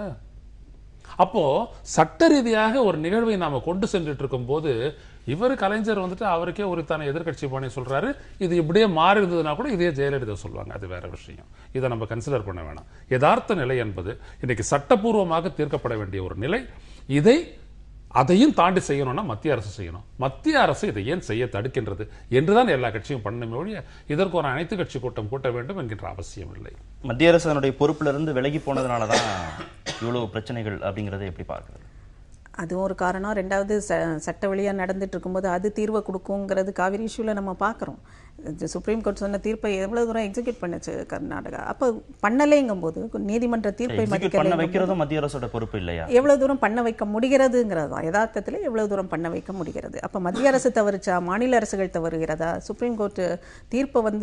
அப்போ சட்ட ரீதியாக ஒரு நிகழ்வை நாம கொண்டு சென்றுட்டு இருக்கும் போது இவர் கலைஞர் வந்துட்டு அவருக்கே உரித்தான எதிர்கட்சி பண்ணி சொல்றாரு. இது இப்படியே மாறி இருந்ததுன்னா கூட இதே ஜெயலலிதா சொல்லுவாங்க, அது வேற விஷயம். இதை நம்ம கன்சிடர் பண்ண வேணாம். யதார்த்த நிலை என்பது இன்னைக்கு சட்டப்பூர்வமாக தீர்க்கப்பட வேண்டிய ஒரு நிலை. அதையும் தாண்டி செய்யணும்னா மத்திய அரசு செய்யணும். மத்திய அரசு இதை ஏன் செய்ய தடுக்கின்றது என்றுதான் எல்லா கட்சியும் பண்ணணுமே ஒழிய இதற்கு ஒரு அனைத்து கட்சி கூட்டம் கூட்ட வேண்டும் என்கின்ற அவசியம் இல்லை. மத்திய அரசு அதனுடைய பொறுப்பிலிருந்து விலகி போனதுனாலதான் இவ்வளவு பிரச்சனைகள் அப்படிங்கறத எப்படி பார்க்கிறது? அதுவும் ஒரு காரணம். ரெண்டாவது, சட்ட வழியாக நடந்துட்டு இருக்கும்போது அது தீர்வை கொடுக்குங்கிறது காவிரி இஷ்யூவில் நம்ம பார்க்குறோம். சுப்ரீம் கோர்ட் சொன்ன தீர்ப்பை எவ்வளவு தூரம் எக்ஸிக்யூட் பண்ணுச்சு கர்நாடகா. அப்போ பண்ணலைங்கும் போது நீதிமன்ற தீர்ப்பை பண்ண வைக்கிறதும் மத்திய அரசோட பொறுப்பு இல்லையா? எவ்வளவு தூரம் பண்ண வைக்க முடிகிறதுங்கிறது தான் யதார்த்தத்தில் எவ்வளவு தூரம் பண்ண வைக்க முடிகிறது. அப்போ மத்திய அரசு தவறுச்சா, மாநில அரசுகள் தவறுகிறதா? சுப்ரீம் கோர்ட் தீர்ப்பை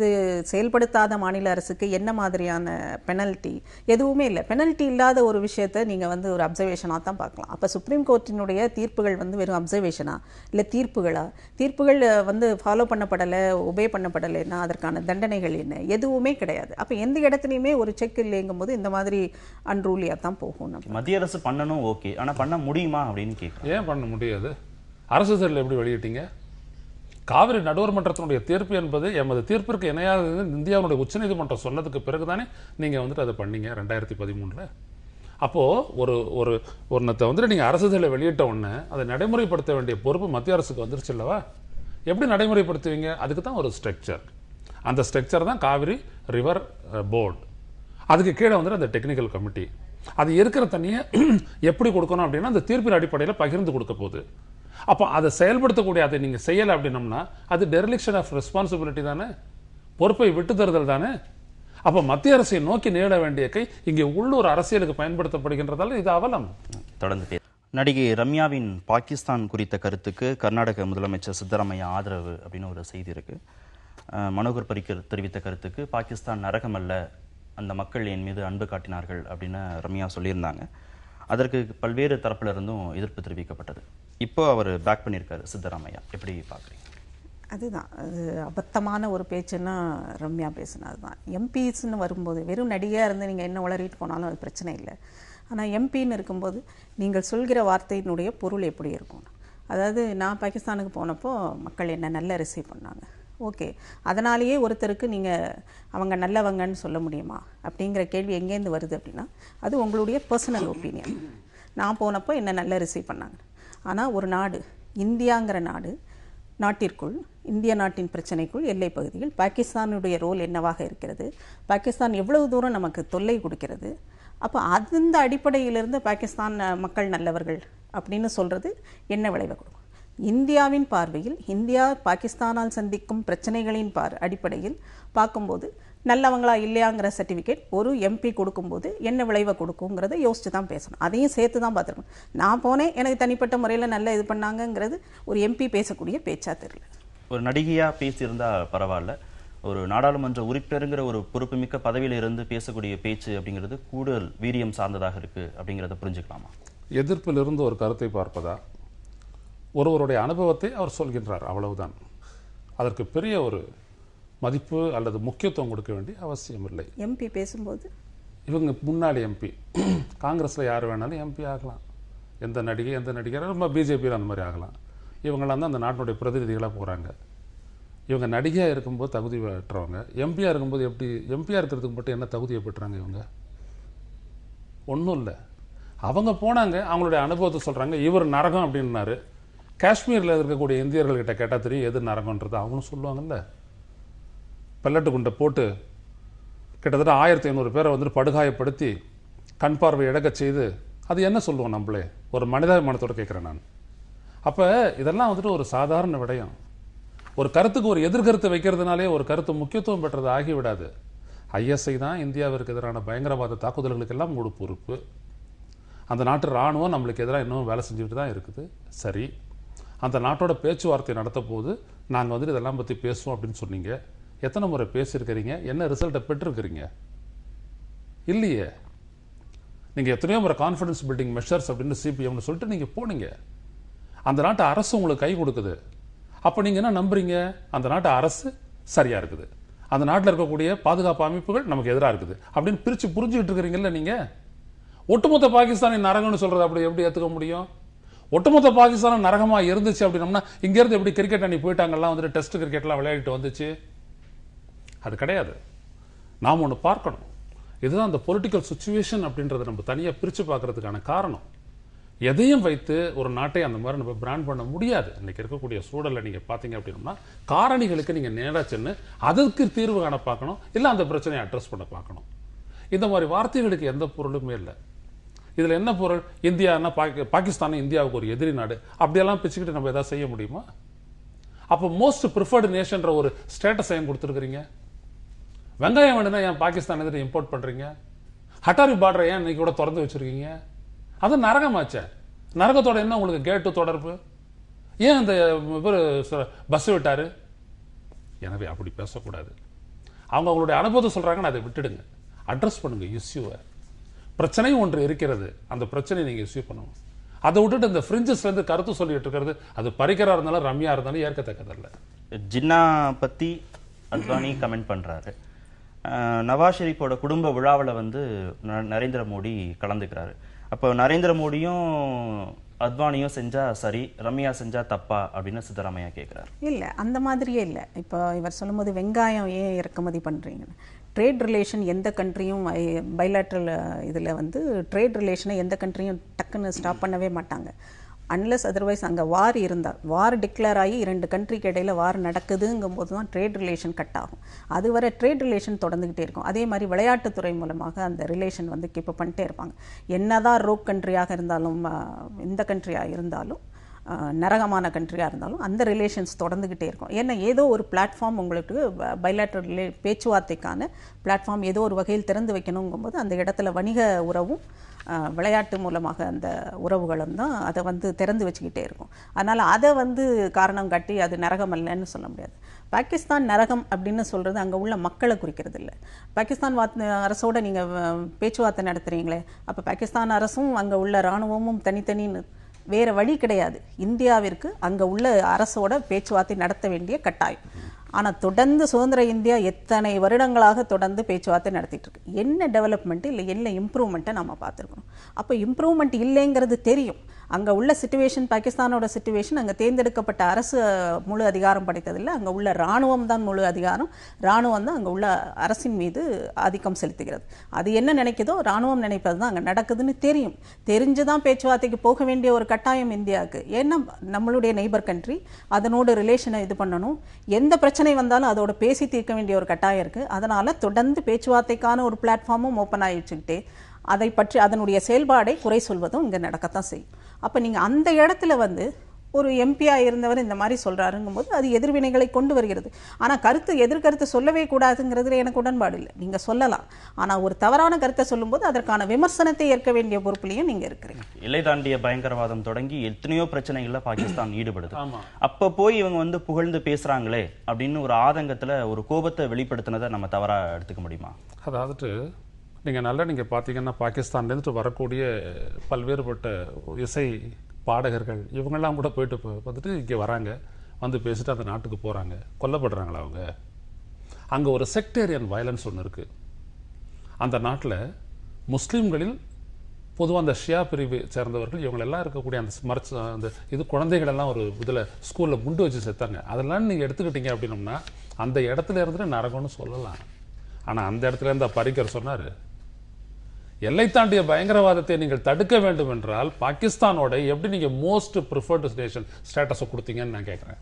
செயல்படுத்தாத மாநில அரசுக்கு என்ன மாதிரியான பெனல்ட்டி? எதுவுமே இல்லை. பெனல்ட்டி இல்லாத ஒரு விஷயத்தை நீங்கள் ஒரு அப்சர்வேஷனாக தான் பார்க்கலாம். அப்போ சுப்ரீம் கோர்ட்டினுடைய தீர்ப்புகள் வெறும் அப்சர்வேஷனா இல்லை தீர்ப்புகளா? தீர்ப்புகள் ஃபாலோ பண்ணப்படலை, ஒபே பண்ணப்படலைன்னா அதற்கான தண்டனைகள் என்ன? எதுவுமே கிடையாது. அப்போ எந்த இடத்துலையுமே ஒரு செக் இல்லைங்கும் போது இந்த மாதிரி அன்ரூலியாக தான் போகும். மத்திய அரசு பண்ணணும், ஓகே, ஆனால் பண்ண முடியுமா அப்படின்னு கேட்குறேன். ஏன் பண்ண முடியாது? அரசு தரல எப்படி வெளியிட்டீங்க? காவிரி நடுவர் மன்றத்தினுடைய தீர்ப்பு என்பது எமது தீர்ப்பிற்கு இணையாக இந்தியாவுடைய உச்சநீதிமன்றம் சொன்னதுக்கு பிறகுதானே நீங்க அதை பண்ணீங்க 2013. அப்போ ஒன்னத்தை நீங்க அரசுதலை வெளியிட்ட உடனே அதை நடைமுறைப்படுத்த வேண்டிய பொறுப்பு மத்திய அரசுக்கு வந்துருச்சு இல்லவா? எப்படி நடைமுறைப்படுத்துவீங்க? அதுக்கு தான் ஒரு ஸ்ட்ரக்சர். அந்த ஸ்ட்ரக்சர் தான் காவிரி ரிவர் போர்டு. அதுக்கு கீழே அந்த டெக்னிக்கல் கமிட்டி. அது இருக்கிற தண்ணியை எப்படி கொடுக்கணும் அப்படின்னா அந்த தீர்ப்பின் அடிப்படையில் பகிர்ந்து கொடுக்க போகுது. அப்போ அதை செயல்படுத்தக்கூடிய அதை நீங்க செய்யலை அப்படின்னம்னா அது டெரிலிக்ஷன் ஆஃப் ரெஸ்பான்சிபிலிட்டி தானே, பொறுப்பை விட்டு தருதல் தானே. அப்ப மத்திய அரசை நோக்கி நீள வேண்டிய கை இங்கே உள்ளூர் அரசியலுக்கு பயன்படுத்தப்படுகின்றதால இது அவலம். தொடர்ந்து நடிகை ரம்யாவின் பாகிஸ்தான் குறித்த கருத்துக்கு கர்நாடக முதலமைச்சர் சித்தராமையா ஆதரவு அப்படின்னு ஒரு செய்தி இருக்கு. மனோகர் பரிக்கர் தெரிவித்த கருத்துக்கு பாகிஸ்தான் நரகம் அல்ல, அந்த மக்கள் என் மீது அன்பு காட்டினார்கள் அப்படின்னு ரம்யா சொல்லியிருந்தாங்க. அதற்கு பல்வேறு தரப்புல இருந்தும் எதிர்ப்பு தெரிவிக்கப்பட்டது. இப்போ அவர் பேக் பண்ணியிருக்காரு சித்தராமையா. எப்படி பார்க்குறீங்க? அதுதான் அது அபத்தமான ஒரு பேச்சுன்னா ரம்யா பேசுனது தான். எம்பிஸ்ன்னு வரும்போது வெறும் நடிகையாக இருந்து நீங்கள் என்ன உளறிட்டு போனாலும் அது பிரச்சனை இல்லை. ஆனால் எம்பின்னு இருக்கும்போது நீங்கள் சொல்கிற வார்த்தையினுடைய பொருள் எப்படி இருக்கும்? அதாவது நான் பாகிஸ்தானுக்கு போனப்போ மக்கள் என்ன நல்லா ரிசீவ் பண்ணாங்க, ஓகே, அதனாலேயே ஒருத்தருக்கு நீங்கள் அவங்க நல்லவங்கன்னு சொல்ல முடியுமா அப்படிங்கிற கேள்வி எங்கேருந்து வருது அப்படின்னா அது உங்களுடைய பர்சனல் ஒப்பீனியன். நான் போனப்போ என்ன நல்லா ரிசீவ் பண்ணாங்க. ஆனால் ஒரு நாடு, இந்தியாங்கிற நாட்டிற்குள், இந்திய நாட்டின் பிரச்சனைக்குள், எல்லை பகுதியில் பாகிஸ்தானுடைய ரோல் என்னவாக இருக்கிறது, பாகிஸ்தான் எவ்வளவு தூரம் நமக்கு தொல்லை கொடுக்கிறது, அப்போ அந்த அடிப்படையிலிருந்து பாகிஸ்தான் மக்கள் நல்லவர்கள் அப்படின்னு சொல்கிறது என்ன விளைவை கொடுக்கும்? இந்தியாவின் பார்வையில் இந்தியா பாகிஸ்தானால் சந்திக்கும் பிரச்சனைகளின் அடிப்படையில் பார்க்கும்போது நல்லவங்களா இல்லையாங்கிற சர்டிஃபிகேட் ஒரு எம்பி கொடுக்கும்போது என்ன விளைவை கொடுக்குங்கிறத யோசிச்சு தான் பேசணும். அதையும் சேர்த்து தான் பார்த்துருக்கணும். நான் போனேன், எனக்கு தனிப்பட்ட முறையில் நல்லா இது பண்ணாங்கங்கிறது ஒரு எம்பி பேசக்கூடிய பேச்சா தெரியல. ஒரு நடிகையாக பேசியிருந்தா பரவாயில்ல, ஒரு நாடாளுமன்ற உறுப்பினருங்கிற ஒரு பொறுப்புமிக்க பதவியில் இருந்து பேசக்கூடிய பேச்சு அப்படிங்கிறது கூடுதல் வீரியம் சார்ந்ததாக இருக்கு அப்படிங்கிறத புரிஞ்சுக்கலாமா? எதிர்ப்பிலிருந்து ஒரு கருத்தை பார்ப்பதா, ஒருவருடைய அனுபவத்தை அவர் சொல்கின்றார், அவ்வளவுதான். அதற்கு பெரிய ஒரு மதிப்பு அல்லது முக்கியத்துவம் கொடுக்க வேண்டிய அவசியம் இல்லை. எம்பி பேசும்போது இவங்க முன்னாடி எம்பி, காங்கிரஸ்ல யார் வேணாலும் எம்பி ஆகலாம். எந்த நடிகை எந்த நடிகர் ரொம்ப பிஜேபியில் அந்த மாதிரி ஆகலாம். இவங்களாம் தான் அந்த நாட்டினுடைய பிரதிநிதிகளாக போகிறாங்க. இவங்க நடிகையாக இருக்கும்போது தகுதி பெற்றவங்க, எம்பியாக இருக்கும்போது எப்படி எம்பியாக இருக்கிறதுக்கு மட்டும் என்ன தகுதியை பெற்றாங்க இவங்க? ஒன்றும் இல்லை. அவங்க போனாங்க, அவங்களுடைய அனுபவத்தை சொல்கிறாங்க. இவர் நரகம் அப்படின்னாரு. காஷ்மீரில் இருக்கக்கூடிய இந்தியர்கள்கிட்ட கேட்டால் தெரியும் எது நரகன்றது. அவங்களும் சொல்லுவாங்கல்ல. பல்லட்டு குண்டை போட்டு கிட்டத்தட்ட 1500 பேரை வந்துட்டு படுகாயப்படுத்தி கண் பார்வை இழக்க செய்து அது என்ன சொல்லுவோம் நம்மளே? ஒரு மனிதாபிமானத்தோடு கேட்குறேன் நான். அப்போ இதெல்லாம் வந்துட்டு ஒரு சாதாரண விடயம். ஒரு கருத்துக்கு ஒரு எதிர்கருத்து வைக்கிறதுனாலே ஒரு கருத்து முக்கியத்துவம் பெற்றது ஆகிவிடாது. ஐஎஸ்ஐ தான் இந்தியாவிற்கு எதிரான பயங்கரவாத தாக்குதல்களுக்கெல்லாம் முழு பொறுப்பு. அந்த நாட்டு இராணுவம் நம்மளுக்கு எதிராக இன்னும் வேலை செஞ்சுட்டு தான் இருக்குது. சரி, அந்த நாட்டோட பேச்சுவார்த்தை நடத்த போது நாங்கள் வந்துட்டு இதெல்லாம் பற்றி பேசுவோம் அப்படின்னு சொன்னீங்க. எத்தனை முறை பேசியிருக்கிறீங்க? என்ன ரிசல்ட்டை பெற்றிருக்கிறீங்க? இல்லையே. நீங்கள் எத்தனையோ முறை கான்ஃபிடன்ஸ் பில்டிங் மெஷர்ஸ் அப்படின்னு சிபிஎம்னு சொல்லிட்டு நீங்கள் போனீங்க. அந்த நாட்டு அரசு உங்களுக்கு கை கொடுக்குது. அப்போ நீங்கள் என்ன நம்புறீங்க? அந்த நாட்டு அரசு சரியாக இருக்குது, அந்த நாட்டில் இருக்கக்கூடிய பாதுகாப்பு அமைப்புகள் நமக்கு எதிராக இருக்குது அப்படின்னு பிரித்து புரிஞ்சுக்கிட்டு இருக்கிறீங்கல்ல நீங்கள். ஒட்டுமொத்த பாகிஸ்தானை நரகம்னு சொல்கிறது அப்படி எப்படி ஏற்றுக்க முடியும்? ஒட்டுமொத்த பாகிஸ்தானம் நரகமாக இருந்துச்சு அப்படின்னம்னா இங்கேருந்து எப்படி கிரிக்கெட் அணி போயிட்டாங்கலாம் வந்துட்டு டெஸ்ட் கிரிக்கெட்லாம் விளையாடிட்டு வந்துச்சு? அது கிடையாது. நாம் ஒன்று பார்க்கணும். இதுதான் அந்த பொலிட்டிக்கல் சுச்சுவேஷன் அப்படின்றத நம்ம தனியாக பிரித்து பார்க்கறதுக்கான காரணம். எதையும் வைத்து ஒரு நாட்டை அந்த மாதிரி நம்ம பிராண்ட் பண்ண முடியாது. இன்னைக்கு இருக்கக்கூடிய சூழலை நீங்கள் பார்த்தீங்க அப்படின்னா காரணிகளுக்கு நீங்கள் நேராக சென்று அதற்கு தீர்வு காண பார்க்கணும், இல்லை அந்த பிரச்சனையை அட்ரஸ் பண்ண பார்க்கணும். இந்த மாதிரி வார்த்தைகளுக்கு எந்த பொருளுமே இல்லை. இதில் என்ன பொருள்? இந்தியானா பாகிஸ்தான் இந்தியாவுக்கு ஒரு எதிரி நாடு அப்படியெல்லாம் பிச்சுக்கிட்டு நம்ம எதாவது செய்ய முடியுமா? அப்போ மோஸ்ட் ப்ரிஃபர்டு நேஷன்ற ஒரு ஸ்டேட்டஸ் ஏன் கொடுத்துருக்குறீங்க? வெங்காயம் வேணும்னா ஏன் பாகிஸ்தான் எதிரி இம்போர்ட் பண்ணுறீங்க? ஹட்டாரி பார்டரை ஏன் இன்னைக்கு கூட திறந்து வச்சிருக்கீங்க? அது நரகமாச்சே. நரகத்தோட என்ன உங்களுக்கு கேட்டு தொடர்பு? ஏன் அந்த இவர் பஸ் விட்டாரு? எனவே அப்படி பேசக்கூடாது. அவங்க அவங்களுடைய அனுபவத்தை சொல்றாங்கன்னு அதை விட்டுடுங்க. அட்ரஸ் பண்ணுங்க இஷ்யூவை. பிரச்சனை ஒன்று இருக்கிறது, அந்த பிரச்சனையை நீங்க இஷ்யூ பண்ணணும். அதை விட்டுட்டு இந்த ஃப்ரிஞ்சஸ்ல இருந்து கருத்து சொல்லிட்டு இருக்கிறது அது பரிகரா இருந்தாலும் ரம்யா இருந்தாலும் ஏற்கத்தக்கதல்ல. ஜின்னா பத்தி அத்வானி கமெண்ட் பண்றாரு. நவாஸ் ஷெரீஃபோட குடும்ப விழாவில் வந்து நரேந்திர மோடி கலந்துக்கிறாரு. அப்போ நரேந்திர மோடியும் அத்வானியும் செஞ்சா சரி, ரம்யா செஞ்சா தப்பா அப்படின்னு சித்தராமையா கேட்கிறார். இல்லை, அந்த மாதிரியே இல்லை. இப்போ இவர் சொல்லும்போது வெங்காயம் ஏன் இறக்குமதி பண்ணுறீங்கன்னு, ட்ரேட் ரிலேஷன் எந்த கண்ட்ரியும் பைலேட்ரல் இதில் வந்து ட்ரேட் ரிலேஷனை எந்த கண்ட்ரியும் டக்குன்னு ஸ்டாப் பண்ணவே மாட்டாங்க. அன்லெஸ் அதர்வைஸ் அங்கே வார் இருந்தால், வார் டிக்ளேர் ஆகி 2 கண்ட்ரிக்கு இடையில் வார் நடக்குதுங்கும் போது தான் ட்ரேட் ரிலேஷன் கட் ஆகும். அதுவரை ட்ரேட் ரிலேஷன் தொடர்ந்துக்கிட்டே இருக்கும். அதே மாதிரி விளையாட்டுத்துறை மூலமாக அந்த ரிலேஷன் வந்து கீப் பண்ணிட்டே இருப்பாங்க. என்னதான் ரோக் கண்ட்ரியாக இருந்தாலும், எந்த கண்ட்ரியாக இருந்தாலும், நரகமான கண்ட்ரியாக இருந்தாலும் அந்த ரிலேஷன்ஸ் தொடர்ந்துக்கிட்டே இருக்கும். ஏன்னா ஏதோ ஒரு பிளாட்ஃபார்ம் உங்களுக்கு பைலேட்ரல் பேச்சுவார்த்தைக்கான பிளாட்ஃபார்ம் ஏதோ ஒரு வகையில் திறந்து வைக்கணுங்கும்போது அந்த இடத்துல வணிக உறவும் விளையாட்டு மூலமாக அந்த உறவுகளும் தான் அதை வந்து திறந்து வச்சுக்கிட்டே இருக்கும். அதனால் அதை வந்து காரணம் காட்டி அது நரகம் அல்லன்னு சொல்ல முடியாது. பாகிஸ்தான் நரகம் அப்படின்னு சொல்கிறது அங்கே உள்ள மக்களை குறிக்கிறது இல்லை. பாகிஸ்தான் அரசோடு நீங்கள் பேச்சுவார்த்தை நடத்துகிறீங்களே, அப்போ பாகிஸ்தான் அரசும் அங்கே உள்ள இராணுவமும் தனித்தனின்னு வேறு வழி கிடையாது. இந்தியாவிற்கு அங்கே உள்ள அரசோட பேச்சுவார்த்தை நடத்த வேண்டிய கட்டாயம். ஆனால் தொடர்ந்து சுதந்திர இந்தியா எத்தனை வருடங்களாக தொடர்ந்து பேச்சுவார்த்தை நடத்திட்டு இருக்கு. என்ன டெவலப்மெண்ட்டு இல்லை என்ன இம்ப்ரூவ்மெண்ட்டை நம்ம பார்த்துருக்கணும். அப்போ இம்ப்ரூவ்மெண்ட் இல்லைங்கிறது தெரியும். அங்கே உள்ள சிச்சுவேஷன், பாகிஸ்தானோட சிச்சுவேஷன், அங்கே தேர்ந்தெடுக்கப்பட்ட அரசு முழு அதிகாரம் படைத்ததில்லை. அங்கே உள்ள இராணுவம் தான் முழு அதிகாரம். இராணுவம் தான் அங்கே உள்ள அரசின் மீது ஆதிக்கம் செலுத்துகிறது. அது என்ன நினைக்குதோ இராணுவம் நினைப்பது தான் அங்கே நடக்குதுன்னு தெரியும். தெரிஞ்சு தான் பேச்சுவார்த்தைக்கு போக வேண்டிய ஒரு கட்டாயம் இந்தியாவுக்கு. ஏன்னா நம்மளுடைய நெய்பர் கண்ட்ரி, அதனோட ரிலேஷனை இது பண்ணணும். எந்த பிரச்சனை வந்தாலும் அதோட பேசி தீர்க்க வேண்டிய ஒரு கட்டாயம் இருக்குது. அதனால் தொடர்ந்து பேச்சுவார்த்தைக்கான ஒரு பிளாட்ஃபார்மும் ஓப்பன் ஆகிடுச்சுக்கிட்டே அதை பற்றி அதனுடைய செயல்பாடை குறை சொல்வதும் இங்கே நடக்கத்தான் செய்யும். அப்போ நீங்கள் அந்த இடத்துல வந்து ஒரு எம்பியாக இருந்தவர் இந்த மாதிரி சொல்கிறாருங்கும்போது அது எதிர்வினைகளை கொண்டு வருகிறது. ஆனால் எதிர்கருத்து சொல்லவே கூடாதுங்கிறதுல எனக்கு உடன்பாடு இல்லை. நீங்கள் சொல்லலாம், ஆனால் ஒரு தவறான கருத்தை சொல்லும்போது அதற்கான விமர்சனத்தை ஏற்க வேண்டிய பொறுப்புலையும் நீங்கள் இருக்கிறீங்க. எல்லை தாண்டிய பயங்கரவாதம் தொடங்கி எத்தனையோ பிரச்சனைகள்ல பாகிஸ்தான் ஈடுபடுது. அப்ப போய் இவங்க வந்து புகழ்ந்து பேசுறாங்களே அப்படின்னு ஒரு ஆதங்கத்துல ஒரு கோபத்தை வெளிப்படுத்தினதை நம்ம தவறா எடுத்துக்க முடியுமா? அதாவது நீங்கள் பார்த்தீங்கன்னா பாகிஸ்தான்லேருந்து வரக்கூடிய பல்வேறுபட்ட இசை பாடகர்கள் இவங்கெல்லாம் கூட போயிட்டு வந்துட்டு இங்கே வராங்க, வந்து பேசிட்டு அந்த நாட்டுக்கு போகிறாங்க, கொல்லப்படுறாங்களா அவங்க? அங்கே ஒரு செக்டேரியன் வயலன்ஸ் ஒன்று இருக்குது. அந்த நாட்டில் முஸ்லீம்களில் பொதுவாக அந்த ஷியா பிரிவை சேர்ந்தவர்கள் இவங்களெல்லாம் இருக்கக்கூடிய அந்த இது குழந்தைகள் எல்லாம் ஒரு இதில் ஸ்கூலில் குண்டு வச்சு செத்தாங்க. அதெல்லாம் நீங்கள் எடுத்துக்கிட்டீங்க அப்படின்னோம்னா அந்த இடத்துல இருந்துட்டு நரகம்னு சொல்லலாம். ஆனால் அந்த இடத்துல இருந்தால் பரிக்கர் சொன்னார், எல்லை தாண்டிய பயங்கரவாதத்தை நீங்கள் தடுக்க வேண்டும் என்றால் பாகிஸ்தானோட எப்படி நீங்கள் மோஸ்ட் ப்ரிஃபர்டு நேஷன் ஸ்டேட்டஸை கொடுத்தீங்கன்னு நான் கேட்குறேன்.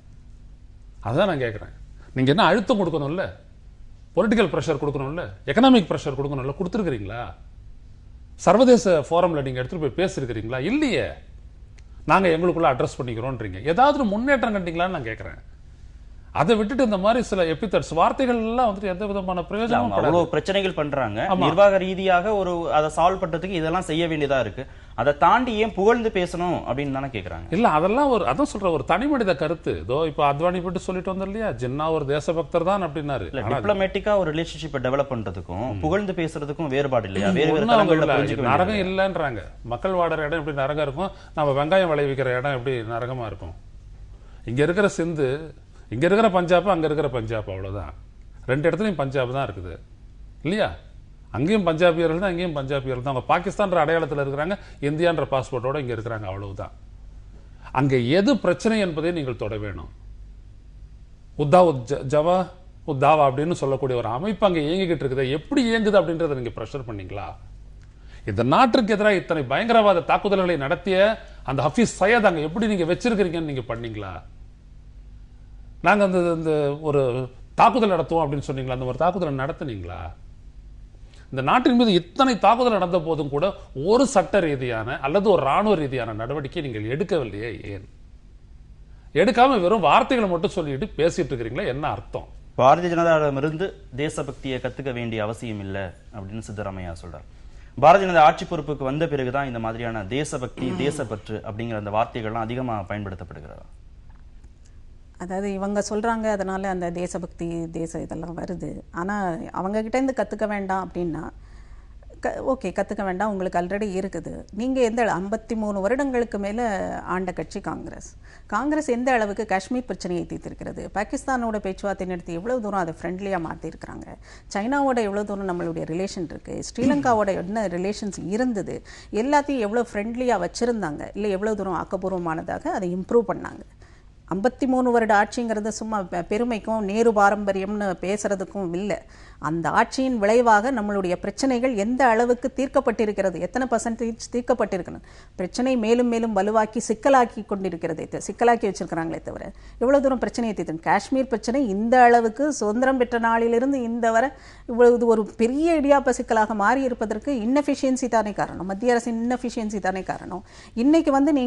அதான் நான் கேட்குறேன். நீங்கள் என்ன அழுத்தம் கொடுக்கணும்ல, பொலிட்டிக்கல் ப்ரெஷர் கொடுக்கணும்ல, எக்கனாமிக் ப்ரெஷர் கொடுக்கணும்ல, கொடுத்துருக்கிறீங்களா? சர்வதேச ஃபோரம்ல நீங்க எடுத்துட்டு போய் பேசிருக்கிறீங்களா? இல்லையே. நாங்க எங்களுக்குள்ள அட்ரஸ் பண்ணிக்கிறோம்ன்றீங்க. ஏதாவது முன்னேற்றம் கண்டீங்களான்னு நான் கேட்கிறேன். அதை விட்டுட்டு இந்த மாதிரி சில எபித்தட்ஸ் வார்த்தைகள் எல்லாம் வந்துட்டு எந்த விதமான பிரயோஜனமும் அவ்வளவு பிரச்சனைகள் பண்றாங்க. நிர்வாக ரீதியாக ஒரு அதை சால்வ் பண்றதுக்கு இதெல்லாம் செய்ய வேண்டியதா இருக்கு. அதை தாண்டி ஏன் புகழ்ந்து பேசணும் அப்படின்னு தானே கேக்குறாங்க. இல்ல அதெல்லாம் ஒரு அதான் சொல்ற ஒரு தனி மனித கருத்து. இதோ இப்ப அத்வானி போட்டு சொல்லிட்டு வந்தோம் இல்லையா, ஜின்னா ஒரு தேசபக்தர் தான் அப்படின்னாரு. டிப்ளமேட்டிக்கா ஒரு ரிலேஷன்ஷிப்பை டெவலப் பண்றதுக்கும் புகழ்ந்து பேசுறதுக்கும் வேறுபாடு இல்லையா? நரகம் இல்லைன்றாங்க. மக்கள் வாடுற இடம் எப்படி நரகம் இருக்கும், நம்ம வெங்காயம் விளைவிக்கிற இடம் எப்படி நரகமா இருக்கும்? இங்க இருக்கிற சிந்து, இங்க இருக்கிற பஞ்சாப், அங்க இருக்கிற பஞ்சாப், அவ்வளவுதான். ரெண்டு இடத்துலயும் பஞ்சாப் தான் இருக்குது இல்லையா? அங்கேயும் பஞ்சாபியர்கள் தான், இங்கேயும் பஞ்சாபியர்கள் தான். அவங்க பாகிஸ்தான் அடையாளத்தில் இருக்கிறாங்க, இந்தியான்ற பாஸ்போர்ட்டோட இங்க இருக்கிறாங்க, அவ்வளவுதான். அங்க எது பிரச்சனை என்பதை நீங்கள் தொட வேணும். ஜவா உத்தாவா அப்படின்னு சொல்லக்கூடிய ஒரு அமைப்பு அங்க இயங்கிக்கிட்டு இருக்குது. எப்படி இயங்குது அப்படின்றத நீங்க பிரஷர் பண்ணீங்களா? இந்த நாட்டுக்கு எதிராக இத்தனை பயங்கரவாத தாக்குதல்களை நடத்திய அந்த ஹஃபீஸ் சையத் அங்க எப்படி நீங்க வச்சிருக்கிறீங்கன்னு நீங்க பண்ணீங்களா? நாங்க அந்த ஒரு தாக்குதல் நடத்துவோம் அப்படின்னு சொன்னீங்களா? அந்த ஒரு தாக்குதலை நடத்துனீங்களா? இந்த நாட்டின் மீது இத்தனை தாக்குதல் நடந்த போதும் கூட ஒரு சட்ட ரீதியான அல்லது ஒரு ராணுவ ரீதியான நடவடிக்கை நீங்கள் எடுக்கவில்லையே? ஏன் எடுக்காம வெறும் வார்த்தைகளை மட்டும் சொல்லிட்டு பேசிட்டு இருக்கிறீங்களா? என்ன அர்த்தம்? பாரதிய ஜனதாவிடமிருந்து தேசபக்தியை கத்துக்க வேண்டிய அவசியம் இல்லை அப்படின்னு சித்தராமையா சொல்றார். பாரதிய ஜனதா ஆட்சி பொறுப்புக்கு வந்த பிறகுதான் இந்த மாதிரியான தேசபக்தி, தேசப்பற்று அப்படிங்கிற அந்த வார்த்தைகள்லாம் அதிகமா பயன்படுத்தப்படுகிறதா? அதாவது இவங்க சொல்கிறாங்க, அதனால் அந்த தேசபக்தி இதெல்லாம் வருது. ஆனால் அவங்கக்கிட்டேருந்து கற்றுக்க வேண்டாம் அப்படின்னா ஓகே, கற்றுக்க வேண்டாம், உங்களுக்கு ஆல்ரெடி இருக்குது. நீங்கள் எந்த 53 வருடங்களுக்கு மேலே ஆண்ட கட்சி காங்கிரஸ் எந்த அளவுக்கு காஷ்மீர் பிரச்சனையை தீர்த்திருக்கிறது? பாகிஸ்தானோட பேச்சுவார்த்தை நடத்தி எவ்வளோ தூரம் அதை ஃப்ரெண்ட்லியாக மாற்றிருக்கிறாங்க? சைனாவோட எவ்வளோ தூரம் நம்மளுடைய ரிலேஷன் இருக்குது? ஸ்ரீலங்காவோட என்ன ரிலேஷன்ஸ் இருந்தது? எல்லாத்தையும் எவ்வளோ ஃப்ரெண்ட்லியாக வச்சுருந்தாங்க, இல்லை எவ்வளோ தூரம் ஆக்கப்பூர்வமானதாக அதை இம்ப்ரூவ் பண்ணாங்க? 53 வருட ஆட்சிங்கிறது சும்மா பெருமைக்கும் நேரு பாரம்பரியம்னு பேசுறதுக்கும் இல்லை. அந்த ஆட்சியின் விளைவாக நம்மளுடைய பிரச்சனைகள் எந்த அளவுக்கு தீர்க்கப்பட்டிருக்கிறது, எத்தனை % தீர்க்கப்பட்டிருக்கணும்? பிரச்சனை மேலும் மேலும் வலுவாக்கி சிக்கலாக்கி கொண்டிருக்கிறதே, சிக்கலாக்கி வச்சிருக்கிறாங்களே தவிர எவ்வளவு தூரம் பிரச்சனையை தீர்த்து. காஷ்மீர் பிரச்சனை இந்த அளவுக்கு சுதந்திரம் பெற்ற நாளிலிருந்து இந்த வரை இவ்வளவு ஒரு பெரிய இடியாப்ப சிக்கலாக மாறி இருப்பதற்கு இன்னெஃபிஷியன்சி தானே காரணம், மத்திய அரசின் இன்னெஃபிஷியன்சி தானே காரணம். இன்னைக்கு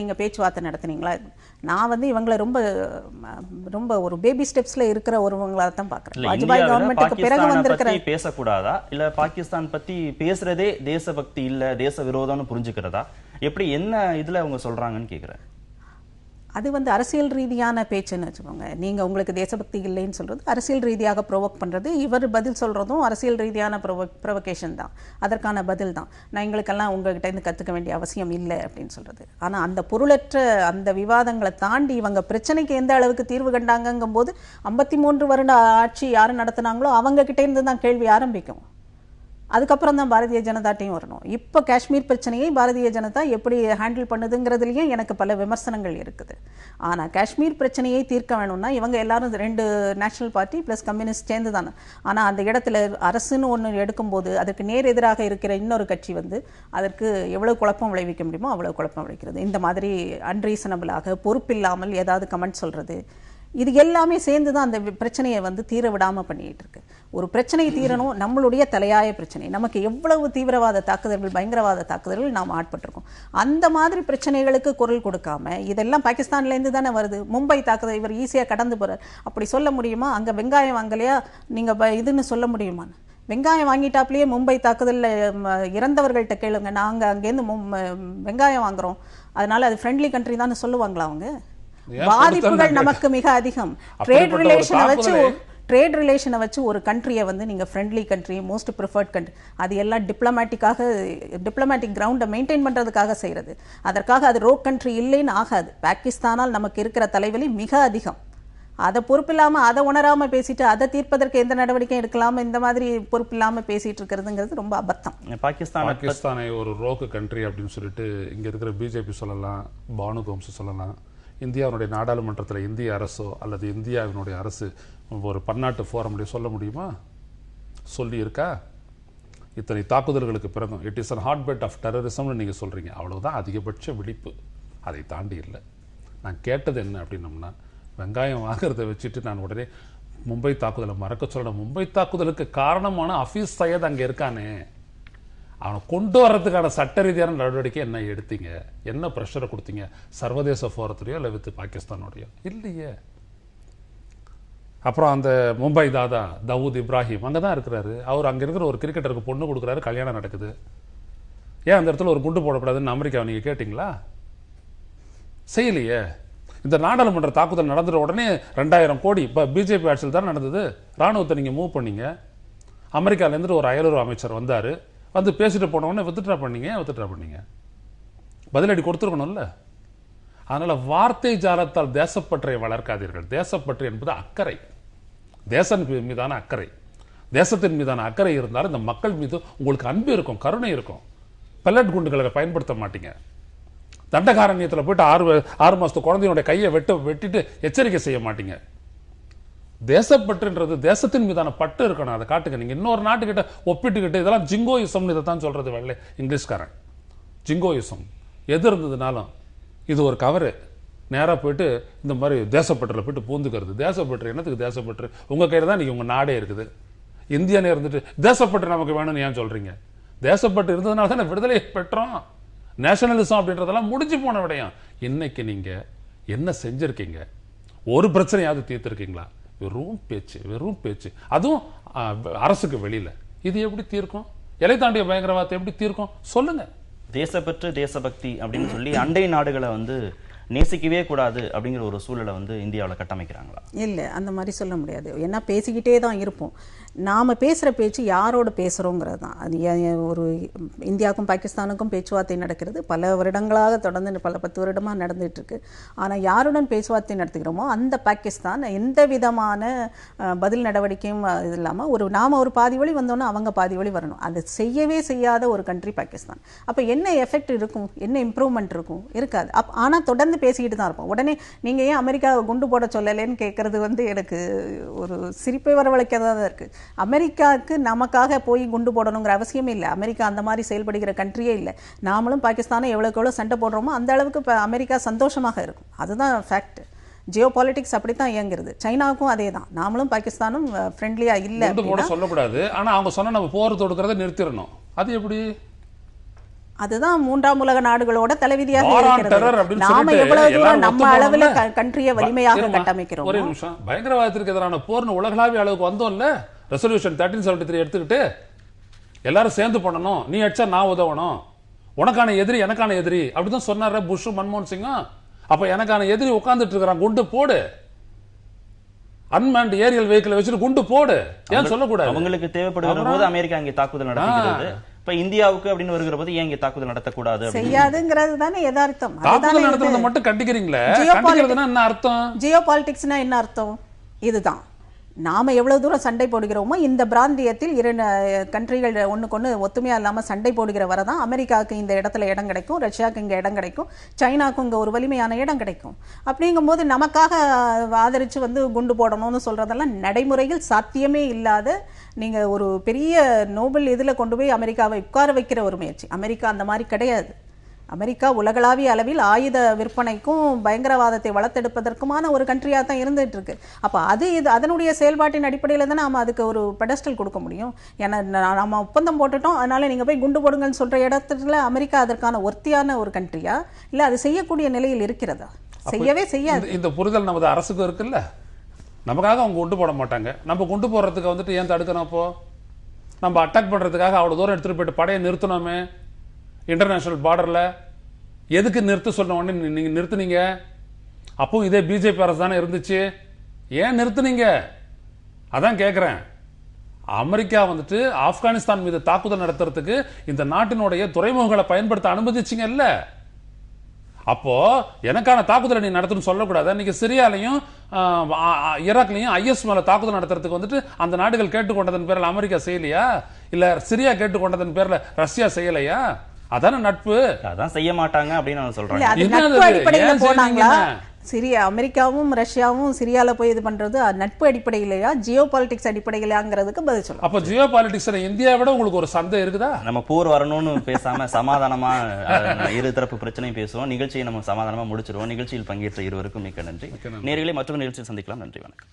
நீங்க பேச்சுவார்த்தை நடத்துனீங்களா? நான் இவங்களை ரொம்ப ரொம்ப ஒரு பேபி ஸ்டெப்ஸ்ல இருக்கிற ஒருவங்களா தான் பாக்குறேன். வாஜ்பாய் கவர்மெண்ட்டுக்கு பிறகு வந்திருக்கிற பேசக்கூடாதா, இல்ல பாகிஸ்தான் பத்தி பேசுறதே தேசபக்தி இல்ல தேச விரோதம்னு புரிஞ்சுக்கிறதா? எப்படி என்ன இதுல அவங்க சொல்றாங்கன்னு கேக்குறேன். அது அரசியல் ரீதியான பேச்சுன்னு வச்சுக்கோங்க. நீங்கள் உங்களுக்கு தேசபக்தி இல்லைன்னு சொல்கிறது அரசியல் ரீதியாக ப்ரொவோக் பண்ணுறது, இவர் பதில் சொல்கிறதும் அரசியல் ரீதியான ப்ரொவோகேஷன் தான், அதற்கான பதில் தான். நான் எங்களுக்கெல்லாம் உங்கள்கிட்ட இருந்து கற்றுக்க வேண்டிய அவசியம் இல்லை அப்படின்னு சொல்கிறது. ஆனால் அந்த பொருளற்ற அந்த விவாதங்களை தாண்டி இவங்க பிரச்சனைக்கு எந்த அளவுக்கு தீர்வு கண்டாங்கங்கும் போது 53 வருட ஆட்சி யார் நடத்தினாங்களோ அவங்க கிட்டே இருந்து தான் கேள்வி ஆரம்பிக்கும். அதுக்கப்புறம் தான் பாரதிய ஜனதாட்டையும் வரணும். இப்போ காஷ்மீர் பிரச்சனையை பாரதிய ஜனதா எப்படி ஹேண்டில் பண்ணுதுங்கிறதுலையும் எனக்கு பல விமர்சனங்கள் இருக்குது. ஆனால் காஷ்மீர் பிரச்சனையை தீர்க்க வேணும்னா இவங்க எல்லாரும் 2 நேஷனல் பார்ட்டி ப்ளஸ் கம்யூனிஸ்ட் சேர்ந்து தானே. ஆனால் அந்த இடத்துல அரசுன்னு ஒன்று எடுக்கும்போது அதற்கு நேர் எதிராக இருக்கிற இன்னொரு கட்சி அதற்கு எவ்வளோ குழப்பம் விளைவிக்க முடியுமோ அவ்வளோ குழப்பம் விளைவிக்கிறது. இந்த மாதிரி அன்ரீசனபிளாக பொறுப்பில்லாமல் ஏதாவது கமெண்ட் சொல்கிறது, இது எல்லாமே சேர்ந்து தான் அந்த பிரச்சனையை தீர விடாமல் பண்ணிட்டு இருக்கு. ஒரு பிரச்சனை தீரணும், நம்மளுடைய தலையாய பிரச்சனை. நமக்கு எவ்வளவு தீவிரவாத தாக்குதல்கள், பயங்கரவாத தாக்குதல்கள் நாம் ஆட்பட்டிருக்கோம். அந்த மாதிரி பிரச்சனைகளுக்கு குரல் கொடுக்காம இதெல்லாம் பாகிஸ்தான்லேருந்து தானே வருது. மும்பை தாக்குதல் இவர் ஈஸியாக கடந்து போகிறார். அப்படி சொல்ல முடியுமா? அங்கே வெங்காயம் வாங்கலையா நீங்கள் இதுன்னு சொல்ல முடியுமா? வெங்காயம் வாங்கிட்டாப்லேயே மும்பை தாக்குதலில் இறந்தவர்கள்ட்ட கேளுங்க, நாங்கள் அங்கேருந்து வெங்காயம் வாங்குறோம், அதனால அது ஃப்ரெண்ட்லி கண்ட்ரி தான் சொல்லுவாங்களா? அவங்க பாதிப்புகள் நமக்கு மிக அதிகம். ட்ரேட் ரிலேஷனை வச்சு ஒரு கண்ட்ரியை நீங்க friendly country, most preferred country, அது எல்லாம் டிப்ளமேட்டிக் கிரவுண்டை மெயின்டைன் பண்றதுக்காக செய்யறது. அதற்காக அது ரோக் கண்ட்ரி இல்லைன்னு ஆகாது. பாகிஸ்தானால் நமக்கு இருக்கிற தலைவலி மிக அதிகம். அதை பொறுப்பில்லாமல் அதை உணராமல் பேசிட்டு அதை தீர்ப்பதற்கு எந்த நடவடிக்கையும் எடுக்கலாமல் இந்த மாதிரி பொறுப்பில்லாமல் பேசிட்டு இருக்கிறதுங்கிறது ரொம்ப அபத்தம். பாகிஸ்தானை ஒரு ரோக்கு கண்ட்ரி அப்படின்னு சொல்லிட்டு இங்கே இருக்கிற பிஜேபி சொல்லலாம், பானு கோம்ஸ் சொல்லலாம். இந்தியாவுடைய நாடாளுமன்றத்தில் இந்திய அரசோ அல்லது இந்தியாவினுடைய அரசு ஒரு பன்னாட்டு ஃபோரம்லேயே சொல்ல முடியுமா? சொல்லி இருக்கா? இத்தனை தாக்குதல்களுக்கு பிறகும் it is an hot bed of டெரரிசம்னு நீங்கள் சொல்கிறீங்க. அவ்வளவுதான் அதிகபட்ச விழிப்பு, அதை தாண்டி இல்லை. நான் கேட்டது என்ன அப்படின்னம்னா, வெங்காயம் வாங்குறதை வச்சுட்டு நான் உடனே மும்பை தாக்குதலை மறக்க சொல்லணும். மும்பை தாக்குதலுக்கு காரணமான ஹஃபீஸ் சையத் அங்கே இருக்கானே, அவனை கொண்டு வர்றதுக்கான சட்ட ரீதியான நடவடிக்கை என்ன எடுத்தீங்க? என்ன ப்ரெஷரை கொடுத்தீங்க? சர்வதேச ஃபோரத்துலையோ இல்லை வித் பாகிஸ்தானோடையோ? இல்லையே. அப்புறம் அந்த மும்பை தாதா தவூத் இப்ராஹிம் அங்கே தான் இருக்கிறாரு. அவர் அங்கே இருக்கிற ஒரு கிரிக்கெட்டருக்கு பொண்ணு கொடுக்குறாரு, கல்யாணம் நடக்குது. ஏன் அந்த இடத்துல ஒரு குண்டு போடக்கூடாதுன்னு அமெரிக்காவை நீங்கள் கேட்டிங்களா? செய்யலையே. இந்த நாடாளுமன்ற தாக்குதல் நடந்துட்ட உடனே 2000 கோடி இப்போ பிஜேபி ஆட்சியில் தான் நடந்தது. ராணுவத்தை நீங்கள் மூவ் பண்ணீங்க. அமெரிக்காவிலேருந்து ஒரு அயலுறவு அமைச்சர் வந்தார், வந்து பேசிட்டு போனவொடனே வித்ட்ரா பண்ணீங்க. பதிலடி கொடுத்துருக்கணும்ல. அதனால வார்த்தை ஜாலத்தால் தேசப்பற்றை வளர்க்காதீர்கள். தேசப்பற்று என்பது அக்கறை, தேசத்தின் மீதான அக்கறை. தேசத்தின் மீதான அக்கறை இருந்தாலும் இந்த மக்கள் மீது உங்களுக்கு அன்பு இருக்கும், கருணை இருக்கும். பெல்லட் குண்டுகளை பயன்படுத்த மாட்டீங்க. தண்டகாரண்யத்தில் போயிட்டு 6 மாசத்து குழந்தையோட கையை வெட்டிட்டு எச்சரிக்கை செய்ய மாட்டீங்க. தேசப்பற்றுன்றது தேசத்தின் மீதான பட்டு இருக்கணும், அதை காட்டுங்க. நீங்க இன்னொரு நாட்டுக்கிட்ட ஒப்பிட்டுக்கிட்டு இதெல்லாம் ஜிங்கோயிசம் இதை தான் சொல்றது வெள்ளை இங்கிலீஷ்காரன். ஜிங்கோயிசம் எது இருந்ததுனாலும் இது ஒரு கவரு. நேராக போயிட்டு இந்த மாதிரி தேசப்பற்றில் போயிட்டு பூந்துக்கிறது. தேசப்பற்று என்னத்துக்கு? தேசப்பற்று உங்க கையில தான் நீங்க உங்க நாடே இருக்குது. இந்தியனே இருந்துட்டு தேசப்பற்று நமக்கு வேணும்னு ஏன் சொல்றீங்க? தேசப்பற்று இருந்ததுனால தான் விடுதலை பெற்றோம். நேஷனலிசம் அப்படின்றதெல்லாம் முடிஞ்சு போன விடயம். இன்னைக்கு நீங்க என்ன செஞ்சிருக்கீங்க? ஒரு பிரச்சனையாவது தீர்த்திருக்கீங்களா? வெறும் பேச்சு. அதுவும் அரசுக்கு வெளியில. இது எப்படி தீர்க்கும்? எல்லை தாண்டிய பயங்கரவாதத்தை எப்படி தீர்க்கும்? சொல்லுங்க. தேசப்பற்று தேசபக்தி அப்படின்னு சொல்லி அண்டை நாடுகளை வந்து நேசிக்கவே கூடாது அப்படிங்கிற ஒரு சூழலை வந்து இந்தியாவில் கட்டமைக்கிறாங்களா? இல்லை, அந்த மாதிரி சொல்ல முடியாது. ஏன்னா பேசிக்கிட்டே தான் இருப்போம். நாம் பேசுகிற பேச்சு யாரோட பேசுகிறோங்கிறது தான். அது ஒரு இந்தியாவுக்கும் பாகிஸ்தானுக்கும் பேச்சுவார்த்தை நடக்கிறது. பல வருடங்களாக தொடர்ந்து பல 10 வருடமாக நடந்துகிட்ருக்கு. ஆனால் யாருடன் பேச்சுவார்த்தை நடத்துகிறோமோ அந்த பாகிஸ்தான் எந்த விதமான பதில் நடவடிக்கையும் இது இல்லாமல் நாம் ஒரு பாதி வழி வந்தோன்னா அவங்க பாதி வழி வரணும். அது செய்யவே செய்யாத ஒரு கண்ட்ரி பாகிஸ்தான். அப்போ என்ன எஃபெக்ட் இருக்கும்? என்ன இம்ப்ரூவ்மெண்ட் இருக்கும்? இருக்காது. ஆனால் தொடர்ந்து பேசிக்கிட்டு தான் இருப்போம். உடனே நீங்கள் ஏன் அமெரிக்காவை குண்டு போட சொல்லலைன்னு கேட்குறது வந்து எனக்கு ஒரு சிரிப்பை வரவழைக்கிறதா தான் இருக்குது. அமெரிக்காவுக்கு நமக்காக போய் குண்டு போடணுங்கிற அவசியமே இல்லை. அமெரிக்கா அந்த மாதிரி செயல்படுகிற கண்ட்ரியே இல்லை. நாமளும் பாகிஸ்தானும் எவ்வளோக்கு எவ்வளோ சண்டை போடுறோமோ அந்த அளவுக்கு இப்போ அமெரிக்கா சந்தோஷமாக இருக்கும். அதுதான் ஃபேக்ட். ஜியோ பாலிட்டிக்ஸ் அப்படித்தான் இயங்குறது. சைனாவுக்கும் அதே தான். நாமளும் பாகிஸ்தானும் ஃப்ரெண்ட்லியா இல்லை சொல்லக்கூடாது. ஆனால் அவங்க சொன்ன நம்ம போர் தொடுக்கிறத நிறுத்திடணும். அது எப்படி? அதுதான் 3ஆம் உலக நாடுகளோட தலைவிதியாக இருக்கிறது. நாம எவ்வளவு தூரம் நம்ம அளவுல கண்ட்ரியை வலிமையாக கட்டமைக்கிறோம். ஒரே நிமிஷம். பயங்கரவாதத்திற்கு எதிரான போர்னு உலகளாவிய அளவுக்கு வந்தோம்ல, ரெசல்யூஷன் 1373 எடுத்துக்கிட்டு எல்லாரும் சேர்ந்து பண்ணணும். நீ அடிச்சா நான் உதவணும், உனக்கான எதிரி எனக்கான எதிரி அப்படிதான் சொன்னார புஷ் மன்மோகன் சிங்கும். அப்ப எனக்கான எதிரி உட்கார்ந்துட்டு இருக்கிறான், குண்டு போடு. அன்மேன்ட் ஏரியல் வெஹிக்கிள் வச்சுட்டு குண்டு போடு. ஏன் சொல்லக்கூடாது? அவங்களுக்கு தேவைப்படுகிற போது அமெரிக்கா இங்கே தாக்குதல் நடத்துகிறது. இப்ப இந்தியாவுக்கு அப்படின்னு வருகிற போது ஏன் இங்க தாக்குதல் நடத்தக்கூடாது? செய்யாதுங்கிறது தானே யதார்த்தம். தாக்குதல் நடத்துறத மட்டும் கண்டிக்கிறீங்களே, கண்டிக்கிறதுனா என்ன அர்த்தம்? ஜியோ பாலிடிக்ஸ்னா என்ன அர்த்தம்? இதுதான். நாம எவ்வளவு தூரம் சண்டை போடுகிறோமோ இந்த பிராந்தியத்தில் 2 கண்ட்ரிகள் ஒண்ணுக்கு ஒத்துமையா இல்லாம சண்டை போடுகிற வரதான் அமெரிக்காவுக்கு இந்த இடத்துல இடம் கிடைக்கும், ரஷ்யாவுக்கு இங்க இடம் கிடைக்கும், சைனாவுக்கு இங்க ஒரு வலிமையான இடம் கிடைக்கும். அப்படிங்கும் போது நமக்காக ஆதரிச்சு வந்து குண்டு போடணும்னு சொல்றதெல்லாம் நடைமுறையில் சாத்தியமே இல்லாத, நீங்க ஒரு பெரிய நோபல் இதுல கொண்டு போய் அமெரிக்காவை உட்கார வைக்கிற ஒரு முயற்சி. அமெரிக்கா அந்த மாதிரி கிடையாது. அமெரிக்கா உலகளாவிய அளவில் ஆயுத விற்பனைக்கும் பயங்கரவாதத்தை வளர்த்தெடுப்பதற்குமான ஒரு கண்ட்ரியாக தான் இருந்துட்டு இருக்கு. அப்போ அதனுடைய செயல்பாட்டின் அடிப்படையில் தான் நாம் அதுக்கு ஒரு பெடஸ்டல் கொடுக்க முடியும். ஏன்னா நம்ம ஒப்பந்தம் போட்டுட்டோம், அதனால நீங்கள் போய் குண்டு போடுங்கன்னு சொல்கிற இடத்துல அமெரிக்கா அதற்கான ஒர்த்தியான ஒரு கண்ட்ரியா இல்லை அது செய்யக்கூடிய நிலையில் இருக்கிறதா? செய்யவே செய்யாது. இந்த புரிதல் நமது அரசுக்கு இருக்குல்ல. நமக்காக அவங்க குண்டு போட மாட்டாங்க, நம்ம குண்டு போடுறதுக்கு வந்துட்டு ஏன் தடுக்கணும்? அப்போ நம்ம அட்டாக் பண்ணுறதுக்காக அவ்வளோ தூரம் எடுத்துகிட்டு போயிட்டு படையை நிறுத்தணுமே இன்டர்நேஷனல் பார்டர்ல. எதுக்கு நிறுத்த சொன்ன உடனே நீங்க நிறுத்துனீங்க? அப்போ இதே பிஜேபி அரசு தானே இருந்துச்சு, ஏன் நிறுத்துனீங்க? அதான் கேட்கிறேன். அமெரிக்கா வந்துட்டு ஆப்கானிஸ்தான் மீது தாக்குதல் நடத்துறதுக்கு இந்த நாட்டினுடைய துறைமுகங்களை பயன்படுத்த அனுமதிச்சிங்க இல்ல? அப்போ எனக்கான தாக்குதலை நீ நடத்தணும்னு சொல்லக்கூடாது. இன்னைக்கு சிரியாலையும் ஈராக்லையும் ஐஎஸ் மேல தாக்குதல் நடத்துறதுக்கு வந்துட்டு அந்த நாடுகள் கேட்டுக்கொண்டதன் பேர்ல அமெரிக்கா செய்யலையா, இல்ல சிரியா கேட்டுக்கொண்டதன் பேர்ல ரஷ்யா செய்யலையா? அதான நட்பு. அதான் செய்ய மாட்டாங்க அப்படின்னு நான் இல்ல, சொல்றேன். அது என்னது நட்பு அது? அடிப்படையில ஏன் போனாங்களா? செய்றீங்க? சிரியா அமெரிக்காவும் ரஷ்யாவும் சிரியால போய் இது பண்றது நட்பு அடிப்படையிலையா ஜியோ பாலிடிக்ஸ் அடிப்படையிலாங்கிறதுக்கு பதில் சொல்லுங்க. அப்ப ஜியோ பாலிடிக்ஸ்ல இந்தியாவை விட உங்களுக்கு ஒரு சந்தை இருக்குதா? நம்ம போர் வரணும்னு பேசாம சமாதானமா இரு தரப்பு பிரச்சனையும் பேசுவோம். நிகழ்ச்சியை நம்ம சமாதானமா முடிச்சிருவோம். நிகழ்ச்சியில் பங்கேற்ற இருவருக்கும் மிக்க நன்றி. நேயர்களே, மற்றொரு நிகழ்ச்சியில் சந்திக்கலாம். நன்றி, வணக்கம்.